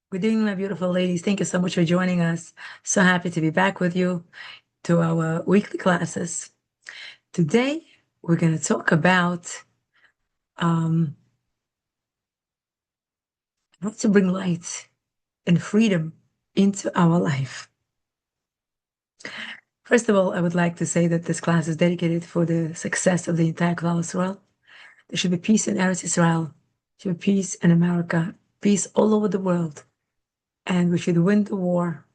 Good evening, my beautiful ladies. Thank you so much for joining us. So happy to be back with you to our weekly classes. Today, we're going to talk about um, how to bring light and freedom into our life. First of all, I would like to say that this class is dedicated for the success of the entire Klal Israel. There should be peace in Eretz Israel. There should be peace in America, peace all over the world. And we should win the war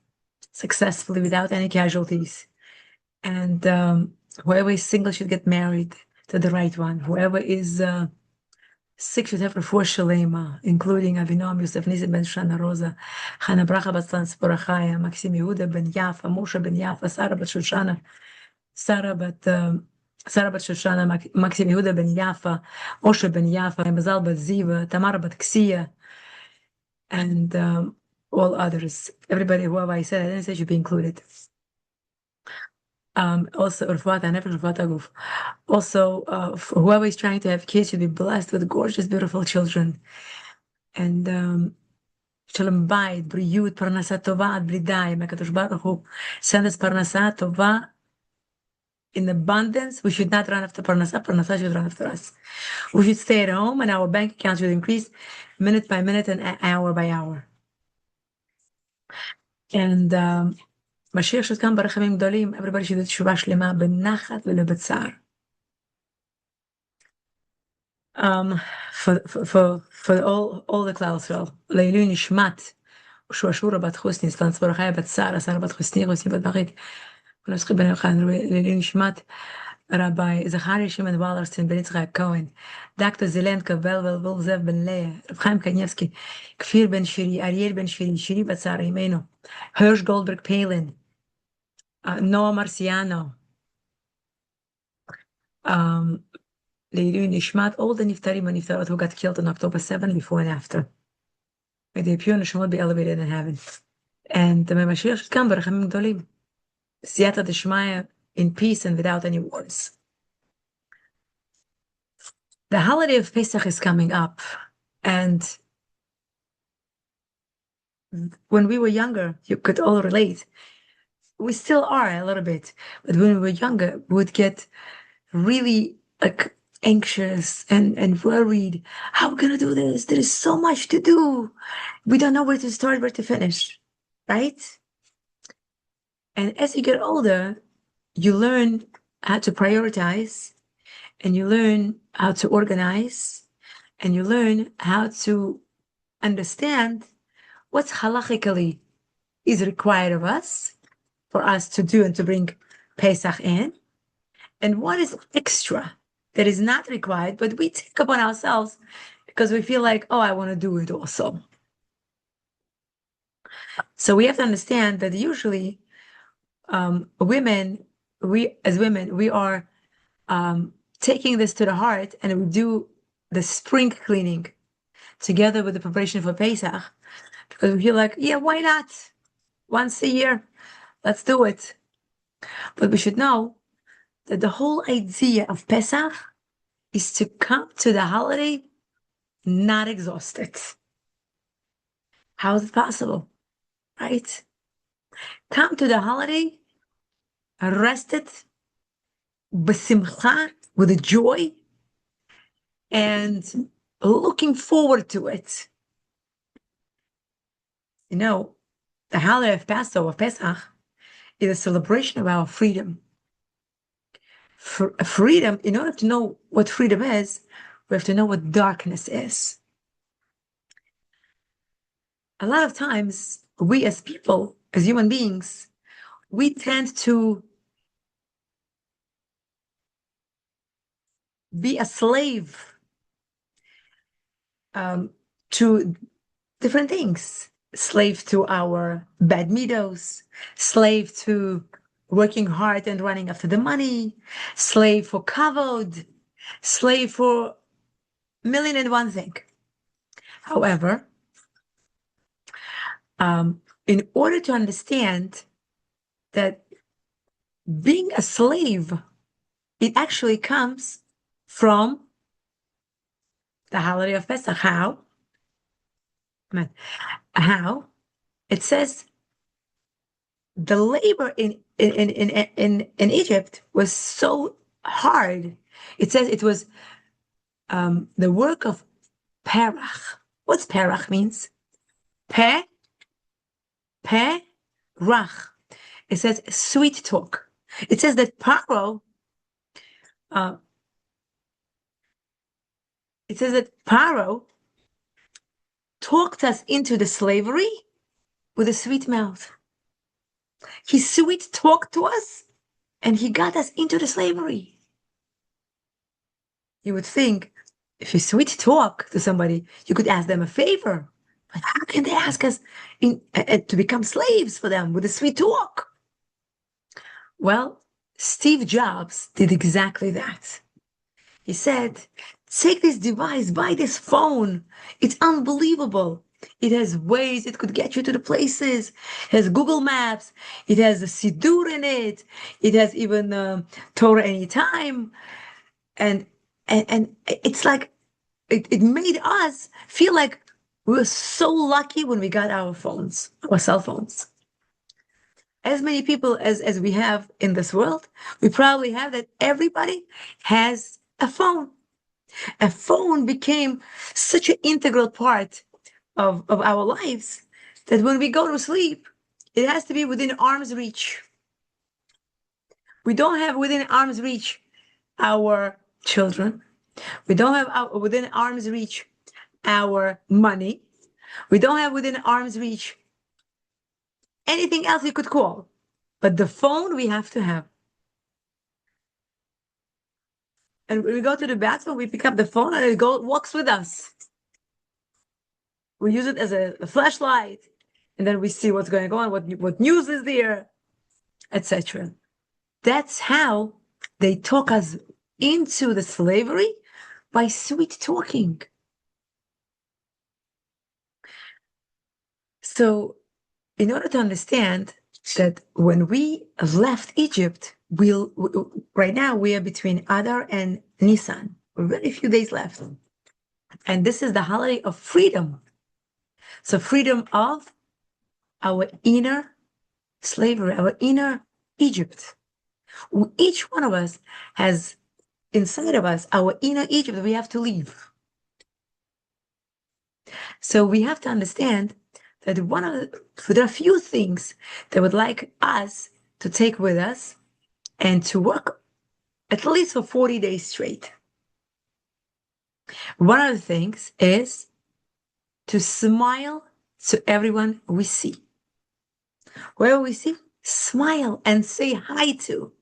successfully without any casualties. And whoever is single should get married to the right one. Whoever is sick should have refuah shalema, including Avinam, Yosef Nisim ben Shana Rosa, Hana Bracha Batzlan Sporachaya, Maxim Yehuda ben Yafa, Moshe ben Yafa, Sarah bat Shoshana, Sarah bat Shoshana, Maxim Yehuda ben Yafa, Moshe ben Yafa, Mazal bat Ziva, Tamara bat Ksiya, and all others. Everybody, whoever I said, I didn't say should be included. Also, also, whoever is trying to have kids should be blessed with gorgeous, beautiful children. And Shalom Bayit, Briyut, Parnasa Tova, Ad Bli Mekadosh Baruch Hu, send us Parnasa Tova in abundance. We should not run after Parnasa, Parnasa should run after us. We should stay at home and our bank account should increase minute by minute and hour by hour. And Mashiach should come ברחמים גדולים. Everybody should do תשובה שלמה בנחת ולבצער. For all the Klal Yisrael, לעילוי נשמת שועשוע בת חוסני, סלנצבורחיה בת שרה, שרה בת חוסני, חוסני בת בכית, ונפחי בן יוחנן, לעילוי נשמת רבי זכריה שמעון וולרסטיין בן יצחק כהן, דוקטור זילנקה ולבל זאב בן לאה, רב חיים קניבסקי, כפיר בן שירי, אריאל בן שירי, שירי בת שרה אימנו, הרש גולדברג פיילן, נועה מרסיאנו, Leilui Nishmat, all the Niftarim and Niftarot who got killed on October 7 before and after. May their pure Neshama be elevated in heaven. And the Mashiach should come, Barachamim Gdolim. Siyata Deshmaya, in peace and without any wars. The holiday of Pesach is coming up. And when we were younger, you could all relate. We still are a little bit. But when we were younger, we would get really anxious and worried. How are we going to do this? There is so much to do. We don't know where to start, where to finish, right? And as you get older, you learn how to prioritize, and you learn how to organize, and you learn how to understand what's halachically is required of us for us to do and to bring Pesach in, and what is extra that is not required, but we take upon ourselves because we feel like, oh, I want to do it also. So we have to understand that usually women, we are taking this to the heart, and we do the spring cleaning together with the preparation for Pesach because we feel like, yeah, why not? Once a year, let's do it. But we should know that the whole idea of Pesach is to come to the holiday not exhausted. How is it possible? Right? Come to the holiday rested, b'simcha, with a joy, and looking forward to it. You know, the holiday of Passover, of Pesach, is a celebration of our freedom. Freedom, in order to know what freedom is, we have to know what darkness is. A lot of times, we as people, as human beings, we tend to be a slave to different things. Slave to our bad midos, slave to working hard and running after the money, slave for kavod, slave for million and one thing. However, in order to understand that being a slave, it actually comes from the holiday of Pesach. How? Man, how? It says the labor in Egypt was so hard. It says it was the work of perach. What's perach means? Pe, rach. It says sweet talk. It says that uh, Paro talked us into the slavery with a sweet mouth. He sweet talked to us and he got us into the slavery. You would think if you sweet talk to somebody, you could ask them a favor. But how can they ask us to become slaves for them with a sweet talk? Well, Steve Jobs did exactly that. He said, take this device, buy this phone. It's unbelievable. It has ways it could get you to the places. It has Google Maps. It has a Siddur in it. It has even Torah Anytime. And, and it's like, it made us feel like we were so lucky when we got our phones, our cell phones. As many people as we have in this world, we probably have that everybody has a phone. A phone became such an integral part of our lives that when we go to sleep, it has to be within arm's reach. We don't have within arm's reach our children. We don't have within arm's reach our money. We don't have within arm's reach anything else you could call. But the phone we have to have. And when we go to the bathroom, we pick up the phone and walks with us. We use it as a flashlight, and then we see what's going on, what news is there, etc. That's how they talk us into the slavery by sweet talking. So, in order to understand that when we left Egypt, right now we are between Adar and Nisan. Very few days left. And this is the holiday of freedom. So freedom of our inner slavery, our inner Egypt. Each one of us has inside of us our inner Egypt we have to leave. So we have to understand that there are few things that would like us to take with us and to work at least for 40 days straight. One of the things is to smile to everyone we see. Wherever we see, smile and say hi to.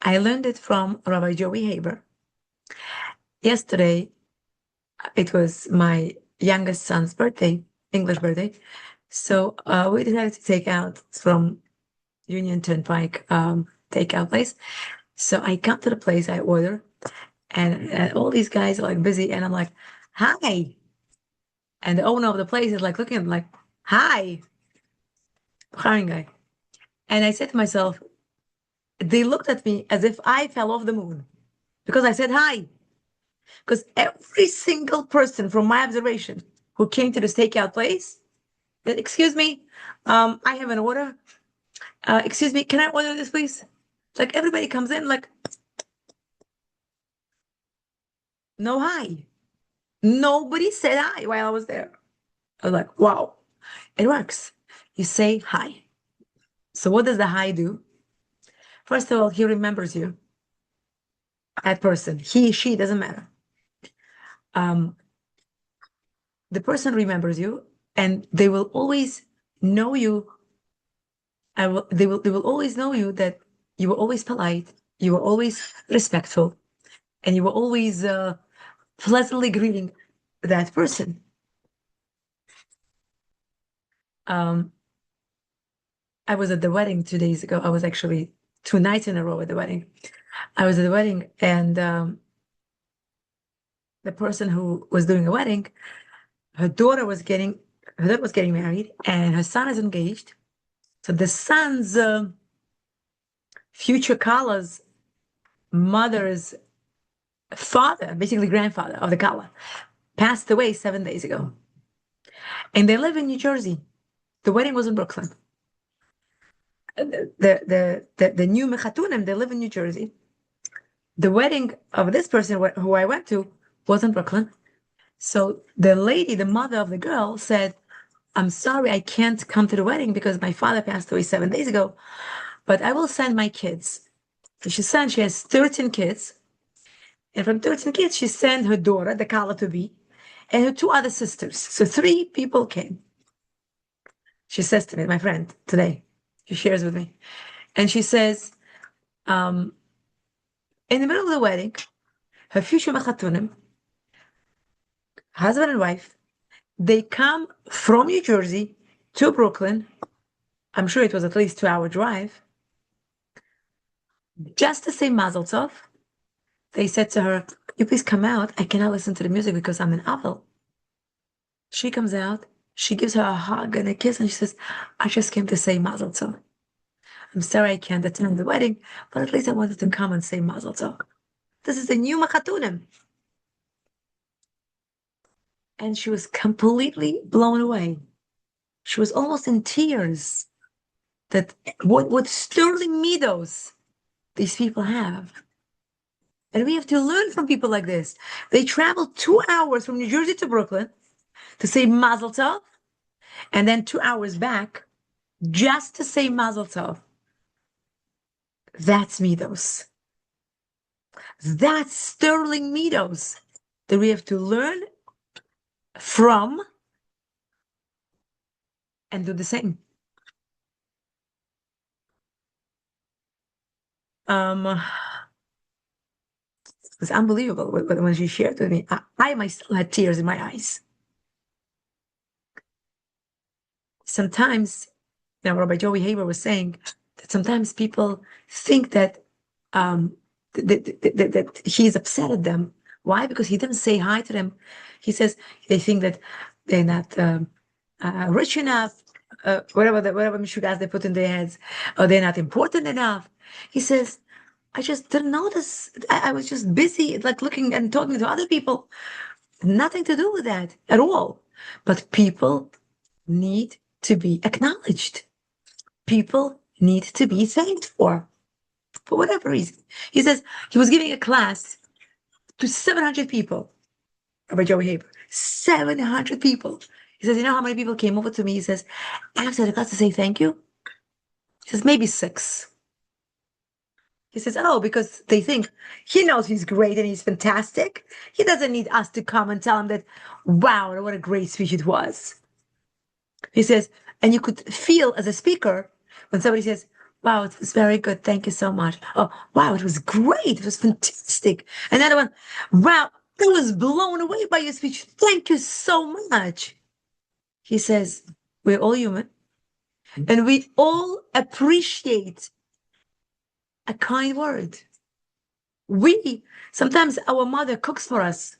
I learned it from Rabbi Joey Haber. Yesterday, it was my youngest son's birthday, English birthday. So we decided to take out from Union Turnpike takeout place. So I come to the place, I order, and all these guys are like busy, and I'm like, hi. And the owner of the place is like looking at me like, hi, hiring guy. And I said to myself, they looked at me as if I fell off the moon because I said hi. Because every single person from my observation who came to this takeout place said, excuse me, I have an order. Excuse me, can I order this, please? Like everybody comes in like, no hi. Nobody said hi while I was there. I was like, wow, it works. You say hi. So what does the hi do? First of all, he remembers you. That person, he, she, doesn't matter. Um, the person remembers you, and they will always know you. They will always know you that you were always polite, you were always respectful, and you were always pleasantly greeting that person. Um, I was at the wedding 2 days ago. I was actually 2 nights in a row at the wedding. I was at the wedding, and the person who was doing the wedding, her daughter was getting married, and her son is engaged. So the son's future Kala's mother's father, basically grandfather of the Kala, passed away 7 days ago. and they live in New Jersey. The wedding was in Brooklyn. The new mechatunim, they live in New Jersey. The wedding of this person who I went to was in Brooklyn. So the lady, the mother of the girl, said, "I'm sorry, I can't come to the wedding because my father passed away 7 days ago, but I will send my kids." So she has 13 kids. And from 13 kids, she sent her daughter, the Kala to be, and her two other sisters. So three people came. She says to me, my friend, today, she shares with me. And she says, um, in the middle of the wedding, her future mechatunim, husband and wife, they come from New Jersey to Brooklyn. I'm sure it was at least 2 hour drive. Just to say Mazel Tov, they said to her, "Can you please come out? I cannot listen to the music because I'm in Avel." She comes out, she gives her a hug and a kiss, and she says, "I just came to say Mazel Tov. I'm sorry I can't attend the wedding, but at least I wanted to come and say Mazel Tov. This is the new mechatunim." And she was completely blown away. She was almost in tears that what sterling midos these people have. And we have to learn from people like this. They traveled 2 hours from New Jersey to Brooklyn to say Mazel Tov, and then 2 hours back just to say Mazel Tov. That's midos. That's sterling midos that we have to learn from and do the same. It was unbelievable when she shared with me. I myself had tears in my eyes. Sometimes, Rabbi Joey Haber was saying that sometimes people think that that he's upset at them. Why? Because he didn't say hi to them. He says they think that they're not rich enough, whatever mishugas they put in their heads, or they're not important enough. He says, "I just didn't notice. I was just busy, like looking and talking to other people. Nothing to do with that at all. But people need to be acknowledged. People need to be thanked for whatever reason." He says he was giving a class to 700 people. Rabbi Joey Haber, 700 people. He says, "You know how many people came over to me?" He says, "After the class to say thank you." He says, "Maybe 6." He says, "Oh, because they think he knows he's great and he's fantastic. He doesn't need us to come and tell him that, wow, what a great speech it was." He says, and you could feel as a speaker when somebody says, "Wow, it was very good. Thank you so much." "Oh, wow, it was great. It was fantastic." Another one, "Wow, I was blown away by your speech. Thank you so much." He says, we're all human and we all appreciate a kind word. Sometimes our mother cooks for us,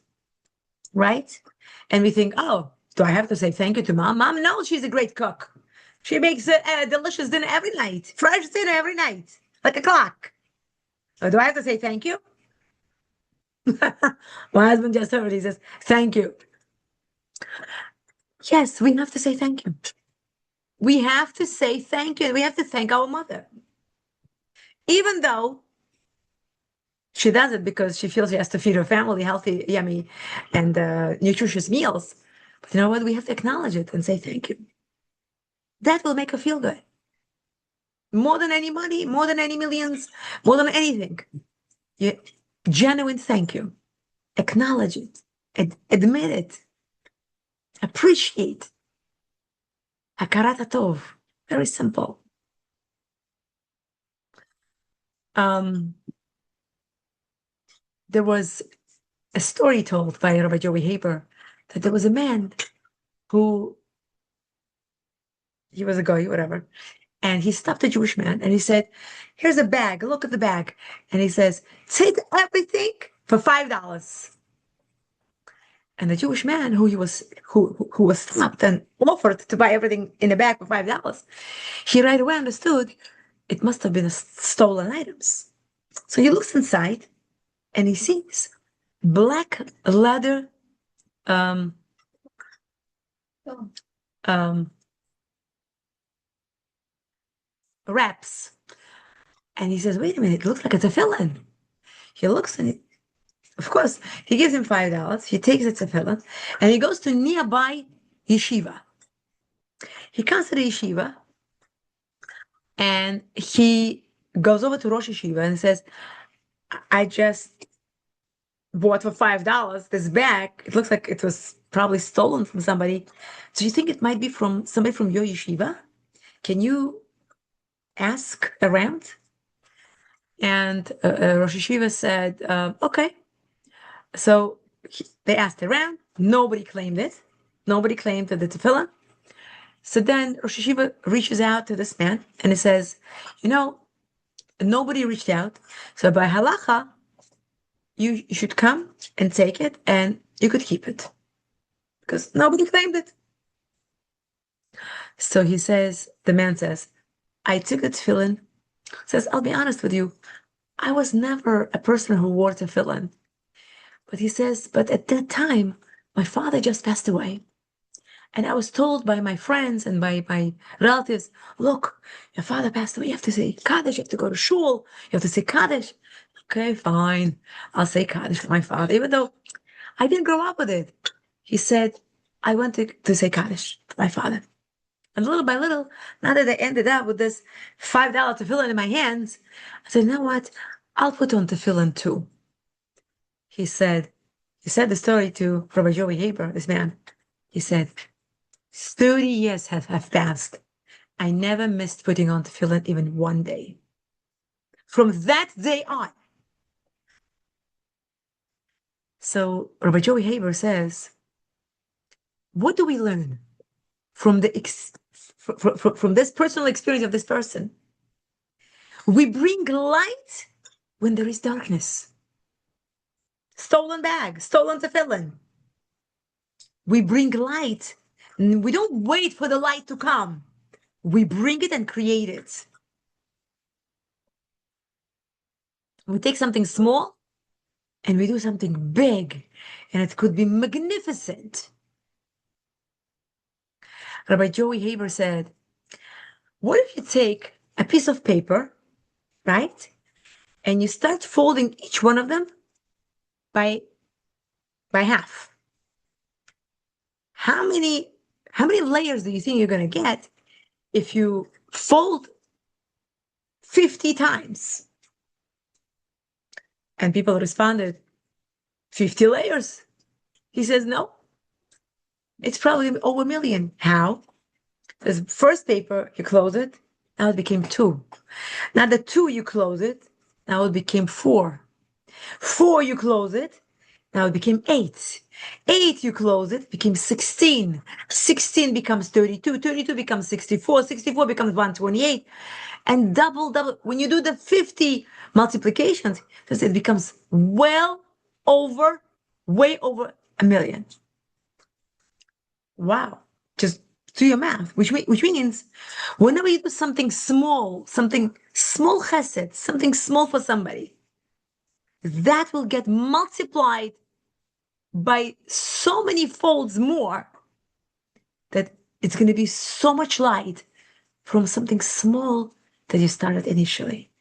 right? And we think, "Oh, do I have to say thank you to mom?" Mom, no, she's a great cook. She makes a delicious dinner every night, fresh dinner every night, like a clock. So do I have to say thank you? My husband just heard, he says, "Thank you." Yes, we have to say thank you. We have to say thank you. We have to thank our mother. Even though she does it because she feels she has to feed her family healthy, yummy, and nutritious meals. But you know what? We have to acknowledge it and say thank you. That will make her feel good. More than any money, more than any millions, more than anything. Yeah, genuine thank you. Acknowledge it. Admit it. Appreciate. Hakarat hatov. Very simple. There was a story told by Rabbi Joey Haber that there was a man who, he was a guy, whatever, and he stopped a Jewish man and he said, "Here's a bag. Look at the bag." And he says, "Take everything for $5." And the Jewish man who was stopped and offered to buy everything in a bag for $5, he right away understood it must have been stolen items. So he looks inside and he sees black leather um, wraps. And he says, wait a minute, it looks like it's a tefillin. He looks and of course, he gives him $5. He takes it to tefillin and he goes to nearby yeshiva. He comes to the yeshiva and he goes over to Rosh Yeshiva and says, I just bought for $5 this bag. It looks like it was probably stolen from somebody. So you think it might be from somebody from your yeshiva? Can you ask around? And Rosh Yeshiva said, okay. So they asked around. Nobody claimed it. Nobody claimed the tefillin. So then Rosh Yeshiva reaches out to this man and he says, you know, nobody reached out. So by halacha, you should come and take it and you could keep it because nobody claimed it. So he says, the man says, I took the tefillin. Says, I'll be honest with you. I was never a person who wore tefillin. But he says, but at that time, my father just passed away. And I was told by my friends and by my relatives, look, your father passed away. You have to say Kaddish. You have to go to shul. You have to say Kaddish. Okay, fine. I'll say Kaddish for my father, even though I didn't grow up with it. He said, I want to say Kaddish for my father. And little by little, now that I ended up with this $5 tefillin in my hands, I said, you know what? I'll put on tefillin too. He said the story to Rabbi Joey Haber, this man. He said, 30 years have passed. I never missed putting on tefillin even one day. From that day on. So Rabbi Joey Haber says, what do we learn from from this personal experience of this person? We bring light when there is darkness. Stolen bag, stolen tefillin. We bring light. We don't wait for the light to come. We bring it and create it. We take something small and we do something big, and it could be magnificent. Rabbi Joey Haber said, what if you take a piece of paper, right? And you start folding each one of them by half. How many layers do you think you're going to get if you fold 50 times? And people responded, 50 layers. He says, no, it's probably over a million. How? Because first paper, you close it, now it became 2. Now the 2, you close it, now it became 4. 4, you close it, now it became 8. 8, you close it, became 16. 16 becomes 32. 32 becomes 64. 64 becomes 128. And double. When you do the 50 multiplications, it becomes way over a million. Wow. Just do your math, which means whenever you do something small chesed, something small for somebody, that will get multiplied by so many folds more that it's going to be so much light from something small that you started initially.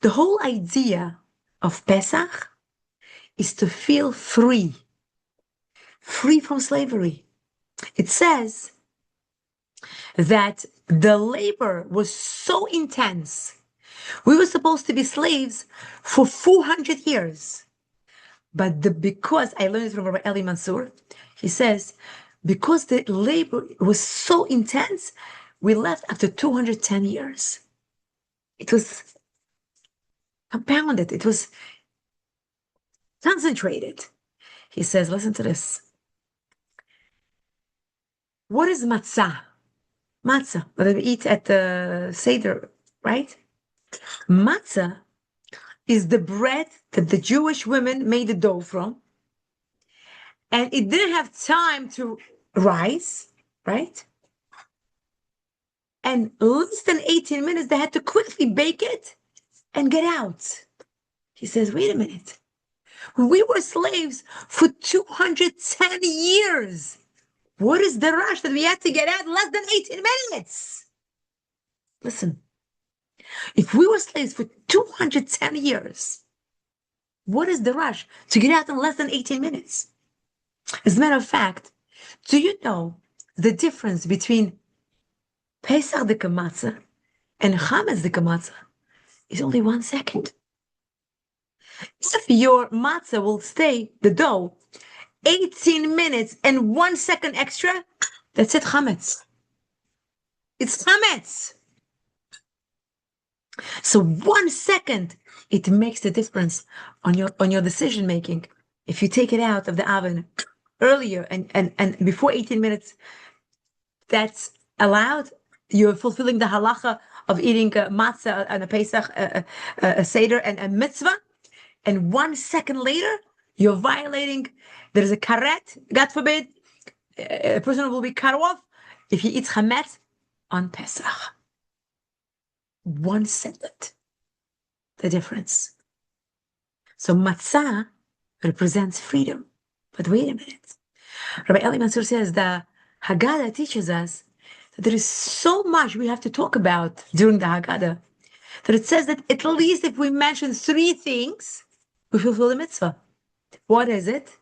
The whole idea of Pesach is to feel free from slavery. It says that the labor was so intense. We were supposed to be slaves for 400 years. But because I learned it from Rabbi Eli Mansour, he says, because the labor was so intense, we left after 210 years. It was compounded. It was concentrated. He says, listen to this. What is matzah? Matzah, what we eat at the Seder, right? Matzah is the bread that the Jewish women made the dough from. And it didn't have time to rise, right? And less than 18 minutes, they had to quickly bake it and get out. He says, wait a minute. We were slaves for 210 years. What is the rush that we had to get out in less than 18 minutes? Listen, if we were slaves for 210 years, what is the rush to get out in less than 18 minutes? As a matter of fact, do you know the difference between Pesach de Matzah and Chametz de Matzah is only 1 second. If your matzah will stay, the dough, 18 minutes and 1 second extra, that's it, Chametz. It's Chametz. So 1 second, it makes the difference on your decision making. If you take it out of the oven earlier and before 18 minutes, that's allowed. You're fulfilling the halacha of eating matzah and a Pesach, a Seder and a mitzvah. And 1 second later, you're violating. There's a karet, God forbid, a person will be cut off if he eats chametz on Pesach. 1 second, the difference. So matzah represents freedom. But wait a minute. Rabbi Eli Mansur says the Haggadah teaches us that there is so much we have to talk about during the Haggadah that it says that at least if we mention 3 things, we fulfill the mitzvah. What is it?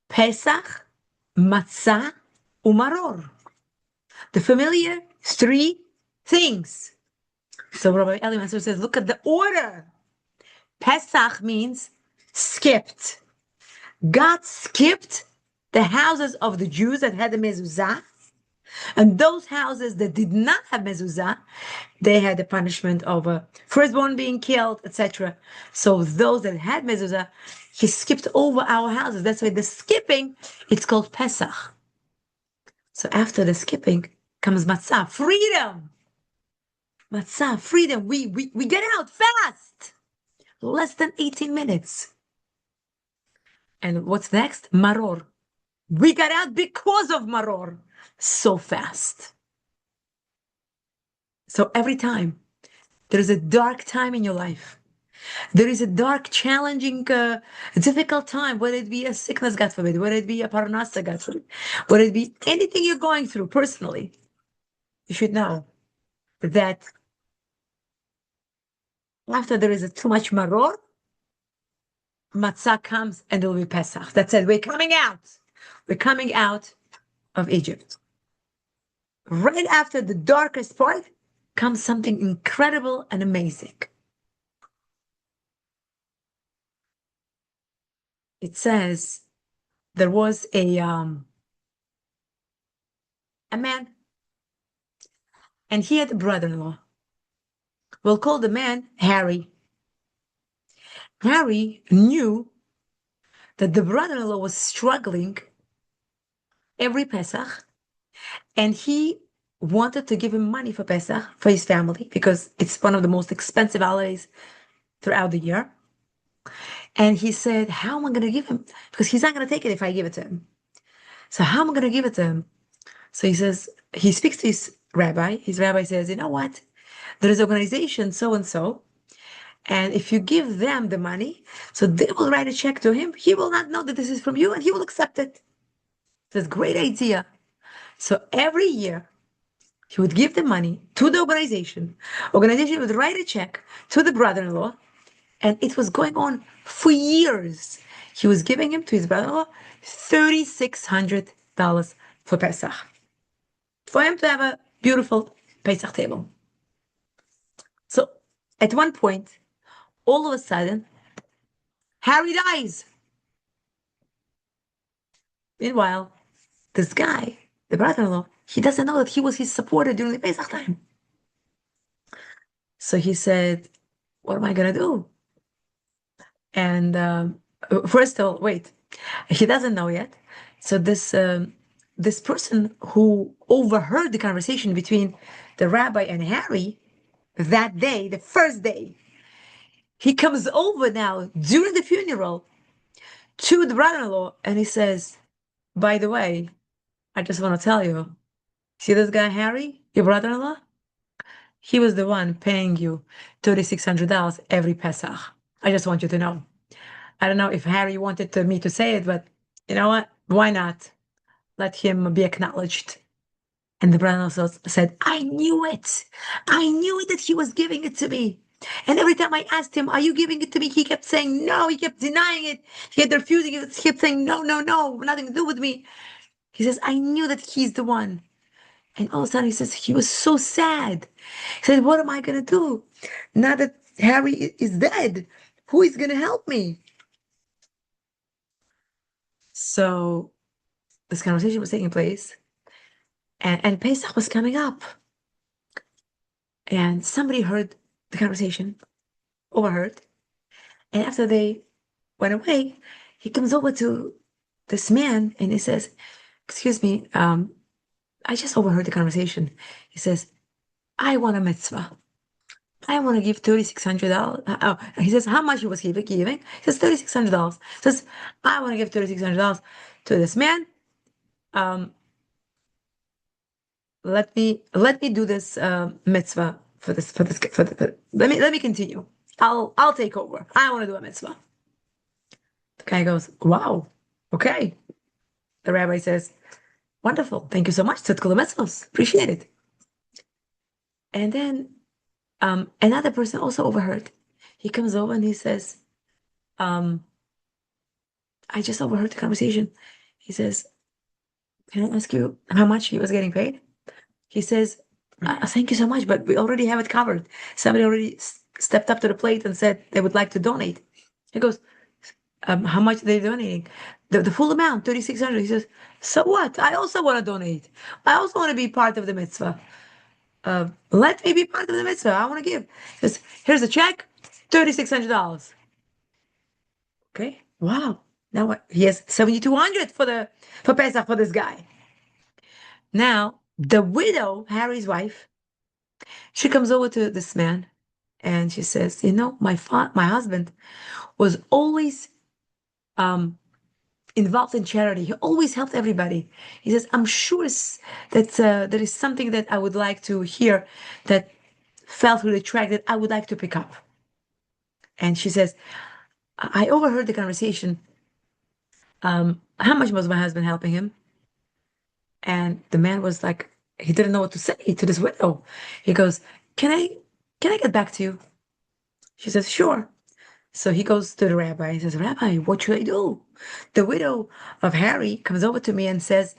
Pesach, matzah, umaror. The familiar 3 things. So Rabbi Eli Mansur says, look at the order. Pesach means skipped. God skipped the houses of the Jews that had the mezuzah, and those houses that did not have mezuzah, they had the punishment of a firstborn being killed, etc. So those that had mezuzah, he skipped over our houses. That's why the skipping, it's called Pesach. So after the skipping comes matzah, freedom. Matzah, freedom. We get out fast. Less than 18 minutes. And what's next? Maror. We got out because of maror. So fast. So every time there is a dark time in your life, there is a dark, challenging, difficult time, whether it be a sickness, God forbid, whether it be a parnasa, God forbid, whether it be anything you're going through personally, you should know that after there is too much maror, matzah comes and it will be Pesach. That's it. We're coming out. We're coming out of Egypt. Right after the darkest part comes something incredible and amazing. It says there was a man, and he had a brother-in-law. We'll call the man Harry. Harry knew that the brother-in-law was struggling every Pesach, and he wanted to give him money for Pesach, for his family, because it's one of the most expensive holidays throughout the year. And he said, how am I going to give him? Because he's not going to take it if I give it to him. So how am I going to give it to him? So he says, he speaks to his rabbi. His rabbi says, you know what? There is an organization so-and-so, and if you give them the money, so they will write a check to him. He will not know that this is from you, and he will accept it. That's a great idea. So every year, he would give the money to the organization. Organization would write a check to the brother-in-law, and it was going on for years. He was giving him to his brother-in-law $3,600 for Pesach, for him to have a beautiful Pesach table. So at one point, all of a sudden, Harry dies. Meanwhile, this guy, the brother-in-law, he doesn't know that he was his supporter during the Pesach time. So he said, what am I going to do? And first of all, wait, he doesn't know yet. So this person who overheard the conversation between the rabbi and Harry that day, the first day, he comes over now during the funeral to the brother-in-law and he says, by the way, I just want to tell you, see this guy, Harry, your brother-in-law? He was the one paying you $3,600 every Pesach. I just want you to know. I don't know if Harry wanted me to say it, but you know what? Why not? Let him be acknowledged. And the brother also said, I knew it. I knew it that he was giving it to me. And every time I asked him, are you giving it to me? He kept saying no. He kept denying it. He kept refusing it. He kept saying, no, no, no, nothing to do with me. He says, I knew that he's the one. And all of a sudden he says, he was so sad. He said, what am I going to do? Now that Harry is dead, who is going to help me? So this conversation was taking place, and Pesach was coming up. And somebody heard the conversation, overheard. And after they went away, he comes over to this man and he says, excuse me, I just overheard the conversation. He says, I want a mitzvah. I want to give $3,600. Oh, he says, how much he was giving? He says, $3,600. He says, I want to give $3,600 to this man. Let me do this mitzvah let me continue. I'll take over. I want to do a mitzvah. The guy goes, wow, okay. The rabbi says, wonderful, thank you so much. Tzedkul mitzvahs, appreciate it. And then another person also overheard. He comes over and he says, I just overheard the conversation. He says, can I ask you how much he was getting paid? He says, thank you so much, but we already have it covered. Somebody already stepped up to the plate and said they would like to donate. He goes, how much are they donating? The full amount, 3,600. He says, so what? I also want to donate. I also want to be part of the mitzvah. Let me be part of the mitzvah. I want to give. He says, here's a check, $3,600. Okay, wow. Now what? He has 7,200 for Pesach for this guy. Now, the widow, Harry's wife, she comes over to this man and she says, my husband was always involved in charity. He always helped everybody. He says, I'm sure that there is something that I would like to hear that fell through the track that I would like to pick up. And she says, I overheard the conversation. How much was my husband helping him? And the man was like, he didn't know what to say to this widow. He goes, can I get back to you? She says, sure. So he goes to the rabbi. He says, Rabbi, what should I do? The widow of Harry comes over to me and says,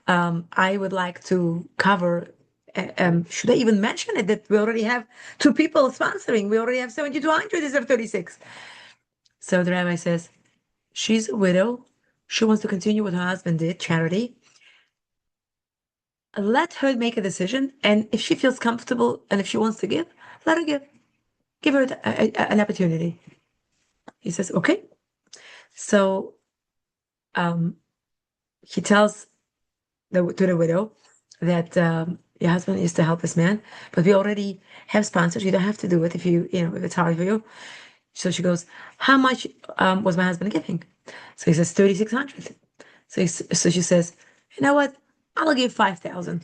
I would like to cover. Should I even mention it that we already have two people sponsoring? We already have 7,200 instead of 36. So the rabbi says, she's a widow. She wants to continue what her husband did, charity. Let her make a decision. And if she feels comfortable and if she wants to give, let her give. Give her an opportunity. He says, okay. So he tells to the widow that your husband used to help this man, but we already have sponsors. You don't have to do it if if it's hard for you. So she goes, how much was my husband giving? So he says 3,600. So she says, you know what? I'll give 5,000.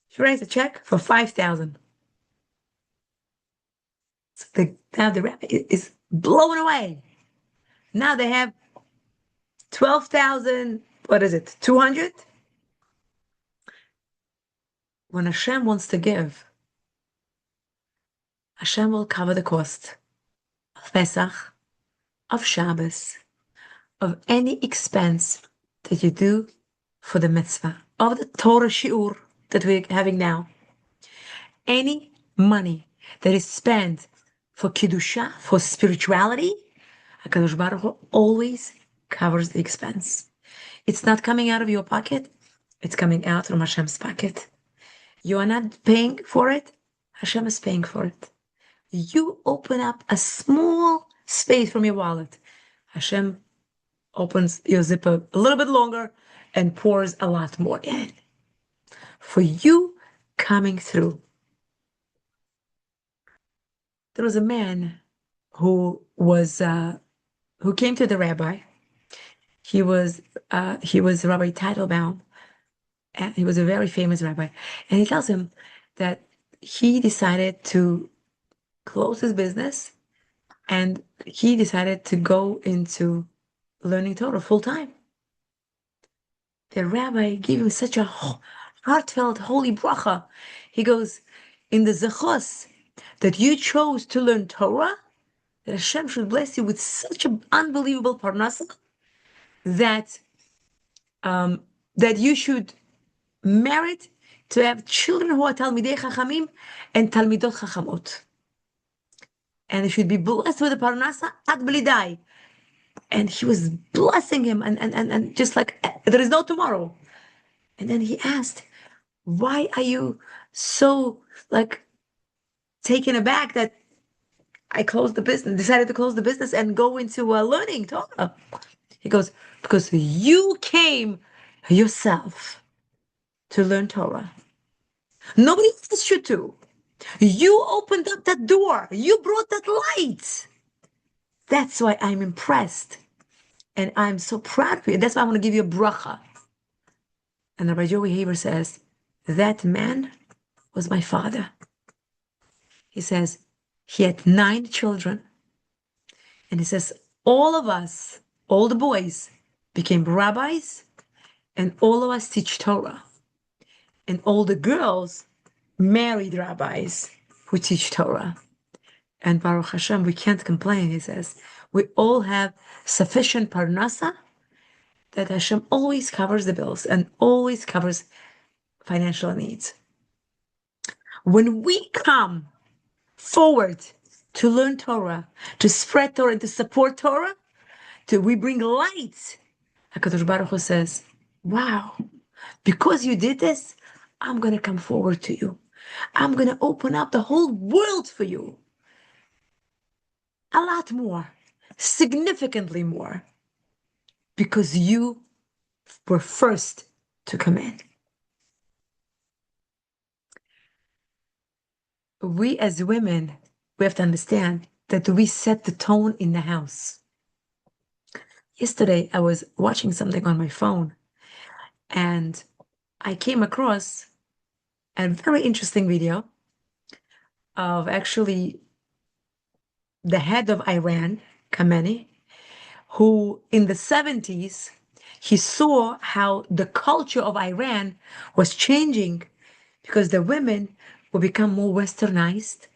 She writes a check for 5,000. So now the rabbi is blown away. Now they have 12,000, what is it, 200? When Hashem wants to give, Hashem will cover the cost of Pesach, of Shabbos, of any expense that you do for the mitzvah, of the Torah shiur that we're having now. Any money that is spent for Kiddusha, for spirituality, HaKadosh Baruch Hu always covers the expense. It's not coming out of your pocket. It's coming out from Hashem's pocket. You are not paying for it. Hashem is paying for it. You open up a small space from your wallet. Hashem opens your zipper a little bit longer and pours a lot more in for you coming through. There was a man who came to the rabbi. He was Rabbi Teitelbaum, and he was a very famous rabbi. And he tells him that he decided to close his business And he decided to go into learning Torah full time. The rabbi gave him such a heartfelt, holy bracha. He goes, in the zechus that you chose to learn Torah, that Hashem should bless you with such an unbelievable parnasa that that you should merit to have children who are Talmidei Chachamim and Talmidot Chachamot. And you should be blessed with the parnasa ad blidai. And he was blessing him and just like there is no tomorrow. And then he asked, why are you so like taken aback that I closed the business, decided to close the business and go into learning Torah? He goes, because you came yourself to learn Torah. Nobody asked you to. You opened up that door. You brought that light. That's why I'm impressed. And I'm so proud of you. That's why I want to give you a bracha. And Rabbi Joey Haber says, that man was my father. He says, he had 9 children. And he says, all of us, all the boys, became rabbis, and all of us teach Torah. And all the girls married rabbis who teach Torah. And Baruch Hashem, we can't complain, he says. We all have sufficient parnasa that Hashem always covers the bills and always covers financial needs. When we come forward to learn Torah, to spread Torah, and to support Torah, we bring light. HaKadosh Baruch Hu says, wow, because you did this, I'm going to come forward to you. I'm going to open up the whole world for you. A lot more, significantly more, because you were first to come in. We as women, we have to understand that we set the tone in the house. Yesterday, I was watching something on my phone, and I came across a very interesting video of actually the head of Iran, Khamenei, who in the 70s, he saw how the culture of Iran was changing because the women would become more westernized.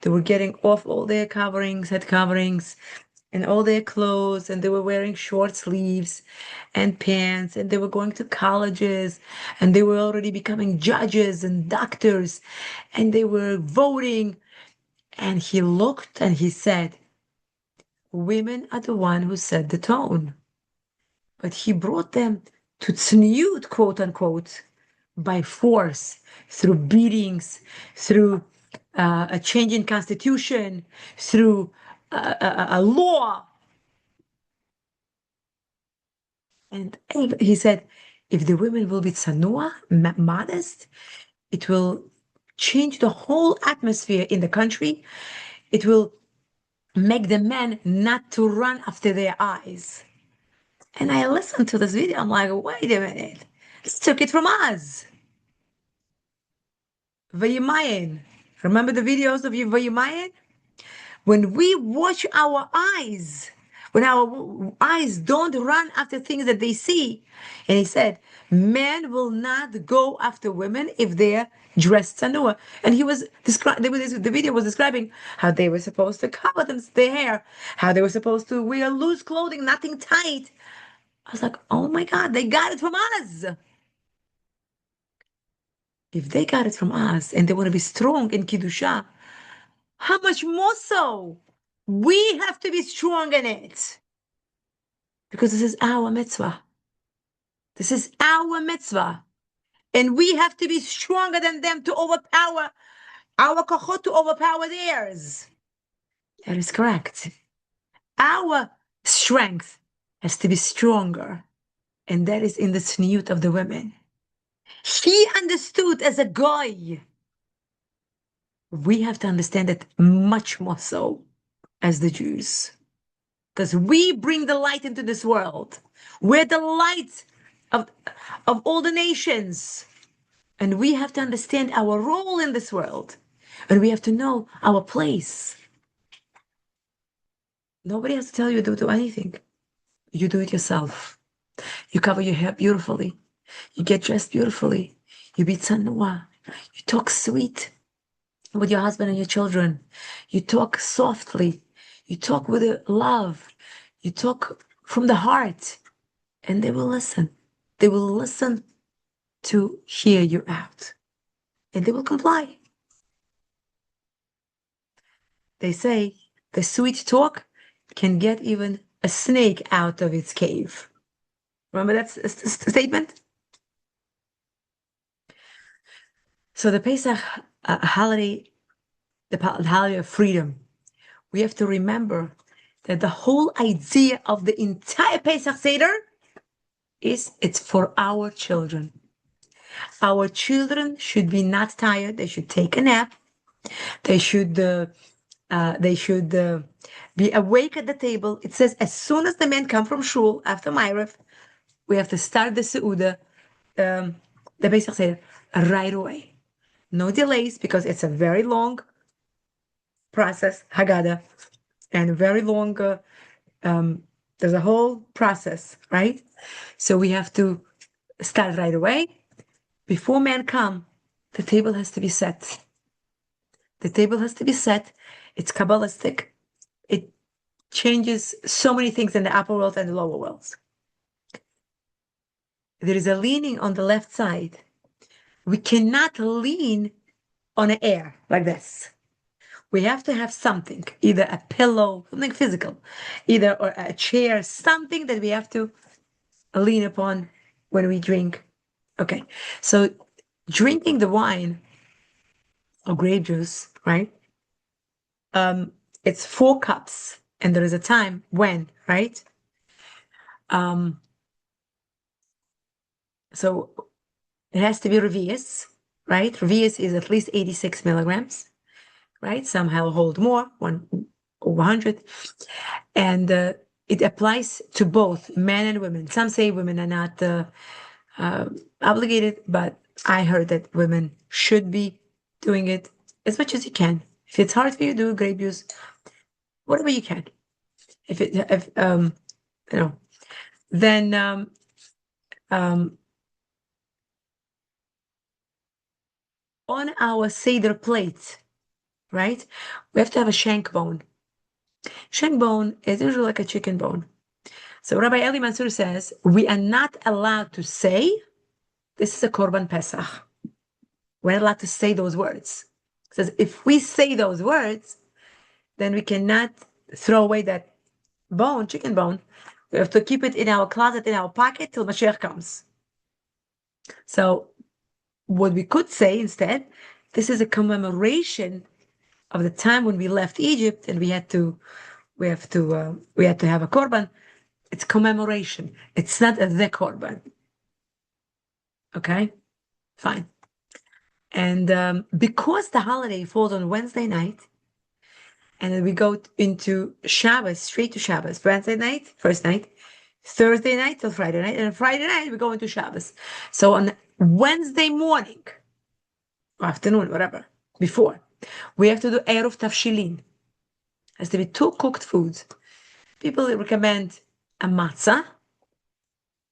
They were getting off all their coverings, head coverings, and all their clothes, and they were wearing short sleeves and pants, and they were going to colleges, and they were already becoming judges and doctors, and they were voting. And he looked and he said, women are the one who set the tone. But he brought them to tzniut, quote unquote, by force, through beatings, through a change in constitution, through a law. And he said, if the women will be tzanua, modest, it will change the whole atmosphere in the country. It will make the men not to run after their eyes. And I listened to this video. I'm like, wait a minute. This took it from us. Vayimayin. Remember the videos of Vayimayin? When we watch our eyes, when our eyes don't run after things that they see. And he said, men will not go after women if they're dressed tanua. And he was the video was describing how they were supposed to cover their hair, how they were supposed to wear loose clothing, nothing tight. I was like, oh my God, they got it from us. If they got it from us and they want to be strong in Kiddusha, how much more so? We have to be strong in it. Because this is our mitzvah. This is our mitzvah. And we have to be stronger than them to overpower our kochot, to overpower theirs. That is correct. Our strength has to be stronger. And that is in the tzniut of the women. He understood as a guy. We have to understand it much more so as the Jews. Because we bring the light into this world. We're the light of all the nations. And we have to understand our role in this world. And we have to know our place. Nobody has to tell you to do anything. You do it yourself. You cover your hair beautifully. You get dressed beautifully. You be tzanua. You talk sweet with your husband and your children. You talk softly. You talk with love. You talk from the heart. And they will listen. They will listen to hear you out. And they will comply. They say the sweet talk can get even a snake out of its cave. Remember that statement? So the Pesach holiday, the holiday of freedom, we have to remember that the whole idea of the entire Pesach Seder is it's for our children. Our children should be not tired. They should take a nap. They should be awake at the table. It says as soon as the men come from shul after Ma'ariv, we have to start the Seudah, the Pesach Seder, right away. No delays because it's a very long process, Haggadah, and very long, there's a whole process, right? So we have to start right away. Before men come, the table has to be set. The table has to be set. It's Kabbalistic. It changes so many things in the upper world and the lower worlds. There is a leaning on the left side. We cannot lean on an air like this. We have to have something, either a pillow, something physical, either or a chair, something that we have to lean upon when we drink. Okay, so drinking the wine or grape juice, right? It's 4 cups, and there is a time when, right? So it has to be Revius, right? Revius is at least 86 milligrams, right? Some hold more, over 100. And it applies to both men and women. Some say women are not obligated, but I heard that women should be doing it as much as you can. If it's hard for you, do grape juice, whatever you can. Then on our Seder plate, right, we have to have a shank bone. Shank bone is usually like a chicken bone. So Rabbi Eli Mansur says, we are not allowed to say, this is a Korban Pesach. We're not allowed to say those words. He says, if we say those words, then we cannot throw away that bone, chicken bone. We have to keep it in our closet, in our pocket, till Mashiach comes. So what we could say instead, this is a commemoration of the time when we left Egypt and we had to have a korban. It's commemoration. It's not the korban. Okay, fine. And because the holiday falls on Wednesday night, and then we go into Shabbos, straight to Shabbos. Wednesday night, first night, Thursday night till Friday night, and Friday night we go into Shabbos. So on Wednesday morning, or afternoon, whatever, before, we have to do Eruv Tafshilin. Has to be 2 cooked foods. People recommend a matzah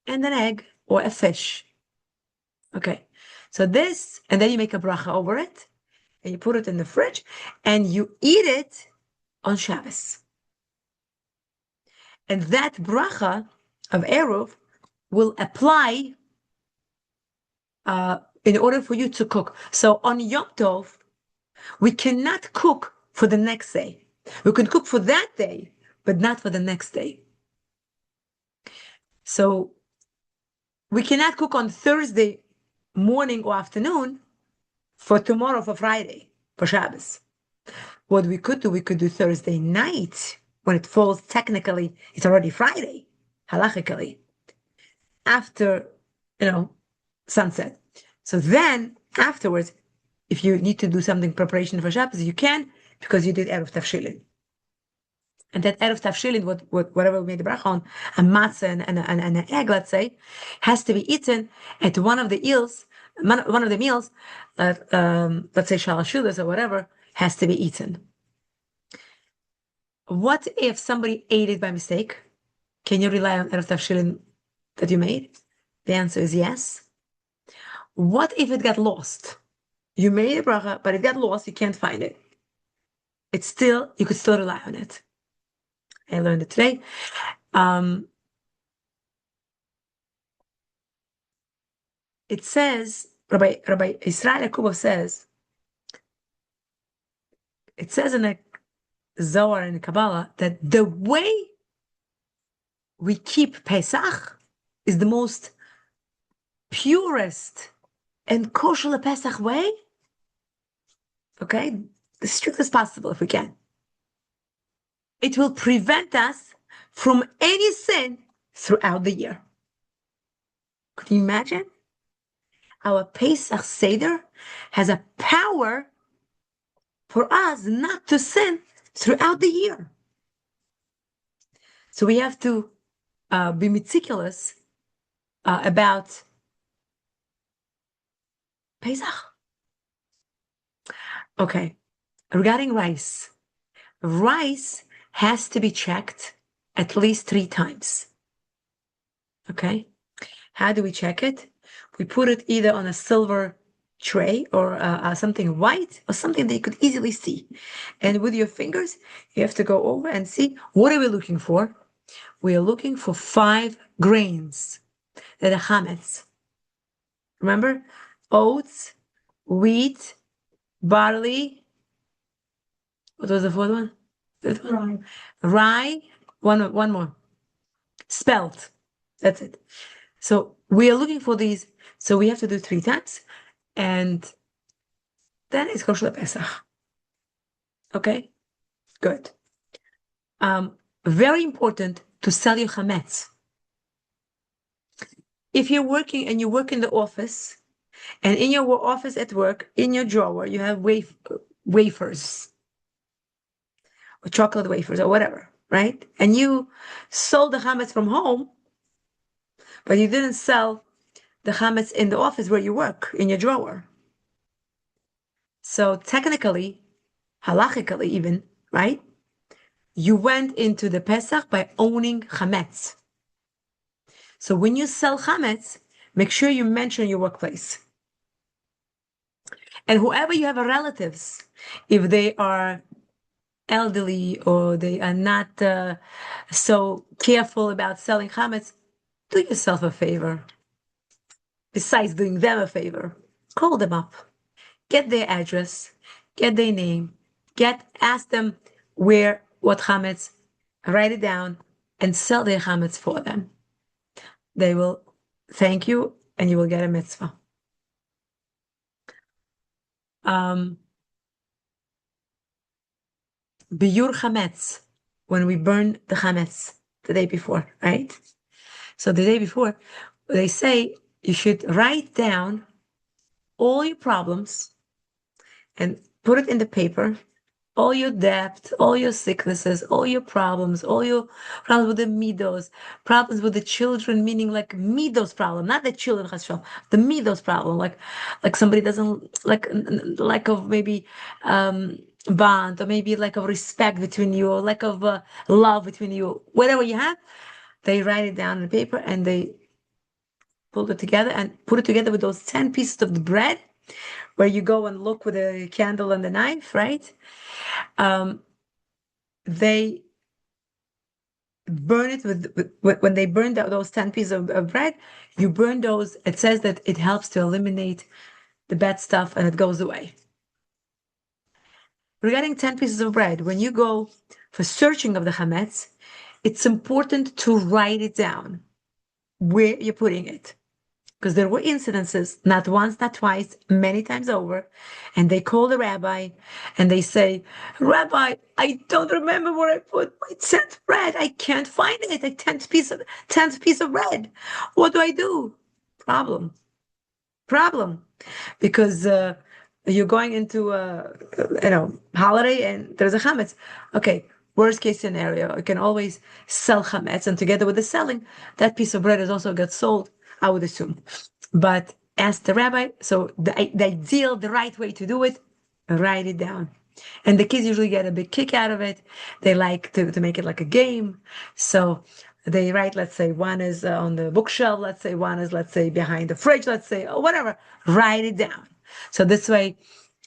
and an egg or a fish. Okay, so this, and then you make a bracha over it, and you put it in the fridge, and you eat it on Shabbos. And that bracha of Eruv will apply in order for you to cook. So on Yom Tov, we cannot cook for the next day. We can cook for that day, but not for the next day. So we cannot cook on Thursday morning or afternoon for tomorrow, for Friday, for Shabbos. What we could do Thursday night, when it falls technically, it's already Friday, halachically, after, sunset. So then, afterwards, if you need to do something preparation for Shabbos, you can, because you did Eruv Tafshilin. And that Eruv Tafshilin, whatever we made the bracha on, a matzah and an egg, let's say, has to be eaten at one of the meals, let's say, Shalash Shudas or whatever, has to be eaten. What if somebody ate it by mistake? Can you rely on Erev Tavshilin that you made? The answer is yes. What if it got lost? You made a bracha, but it got lost, you can't find it. You could still rely on it. I learned it today. It says, Rabbi Israel Yaakov says, it says in a Zohar in Kabbalah that the way we keep Pesach is the most purest and kosher Pesach way. Okay, the strictest possible if we can. It will prevent us from any sin throughout the year. Could you imagine? Our Pesach Seder has a power for us not to sin throughout the year. So we have to be meticulous about Pesach. Okay, regarding rice. Rice has to be checked at least 3 times. Okay, how do we check it? We put it either on a silver tray or something white or something that you could easily see. And with your fingers, you have to go over and see, what are we looking for? We are looking for 5 grains that are chametz. Remember? Oats, wheat, barley. What was the 4th one? Rye. One more. Spelt. That's it. So we are looking for these. So we have to do 3 times. And then it's kosher Pesach. Okay? Good. Very important to sell your chametz. If you're working and you work in the office, and in your office at work, in your drawer, you have wafers, or chocolate wafers, or whatever, right? And you sold the chametz from home, but you didn't sell the chametz in the office where you work, in your drawer. So technically, halachically even, right? You went into the Pesach by owning chametz. So when you sell chametz, make sure you mention your workplace. And whoever you have relatives, if they are elderly or they are not so careful about selling chametz, do yourself a favor. Besides doing them a favor, call them up, get their address, get their name, ask them what chametz, write it down, and sell their chametz for them. They will thank you, and you will get a mitzvah. Biyur chametz, when we burn the chametz the day before, right? So the day before, they say you should write down all your problems and put it in the paper, all your debt, all your sicknesses, all your problems with the midos, problems with the children, meaning like midos problem, not the children, the midos problem, like somebody doesn't like of maybe bond, or maybe lack of respect between you, or lack of love between you, whatever you have, they write it down on paper and they pull it together and put it together with those 10 pieces of the bread, where you go and look with a candle and the knife, right? They burn it when they burn those 10 pieces of bread, you burn those. It says that it helps to eliminate the bad stuff and it goes away. Regarding 10 pieces of bread, when you go for searching of the chametz, it's important to write it down where you're putting it. Because there were incidences, not once, not twice, many times over, and they call the rabbi and they say, "Rabbi, I don't remember where I put my 10th bread. I can't find it. The 10th piece of bread. What do I do?" Problem. Because you're going into holiday and there's a chametz. Okay, worst case scenario, you can always sell chametz, and together with the selling, that piece of bread is also gets sold, I would assume. But ask the rabbi. So the ideal, the right way to do it, write it down. And the kids usually get a big kick out of it. They like to make it like a game. So they write, let's say one is on the bookshelf, let's say one is, let's say, behind the fridge, let's say, or whatever. Write it down. So this way,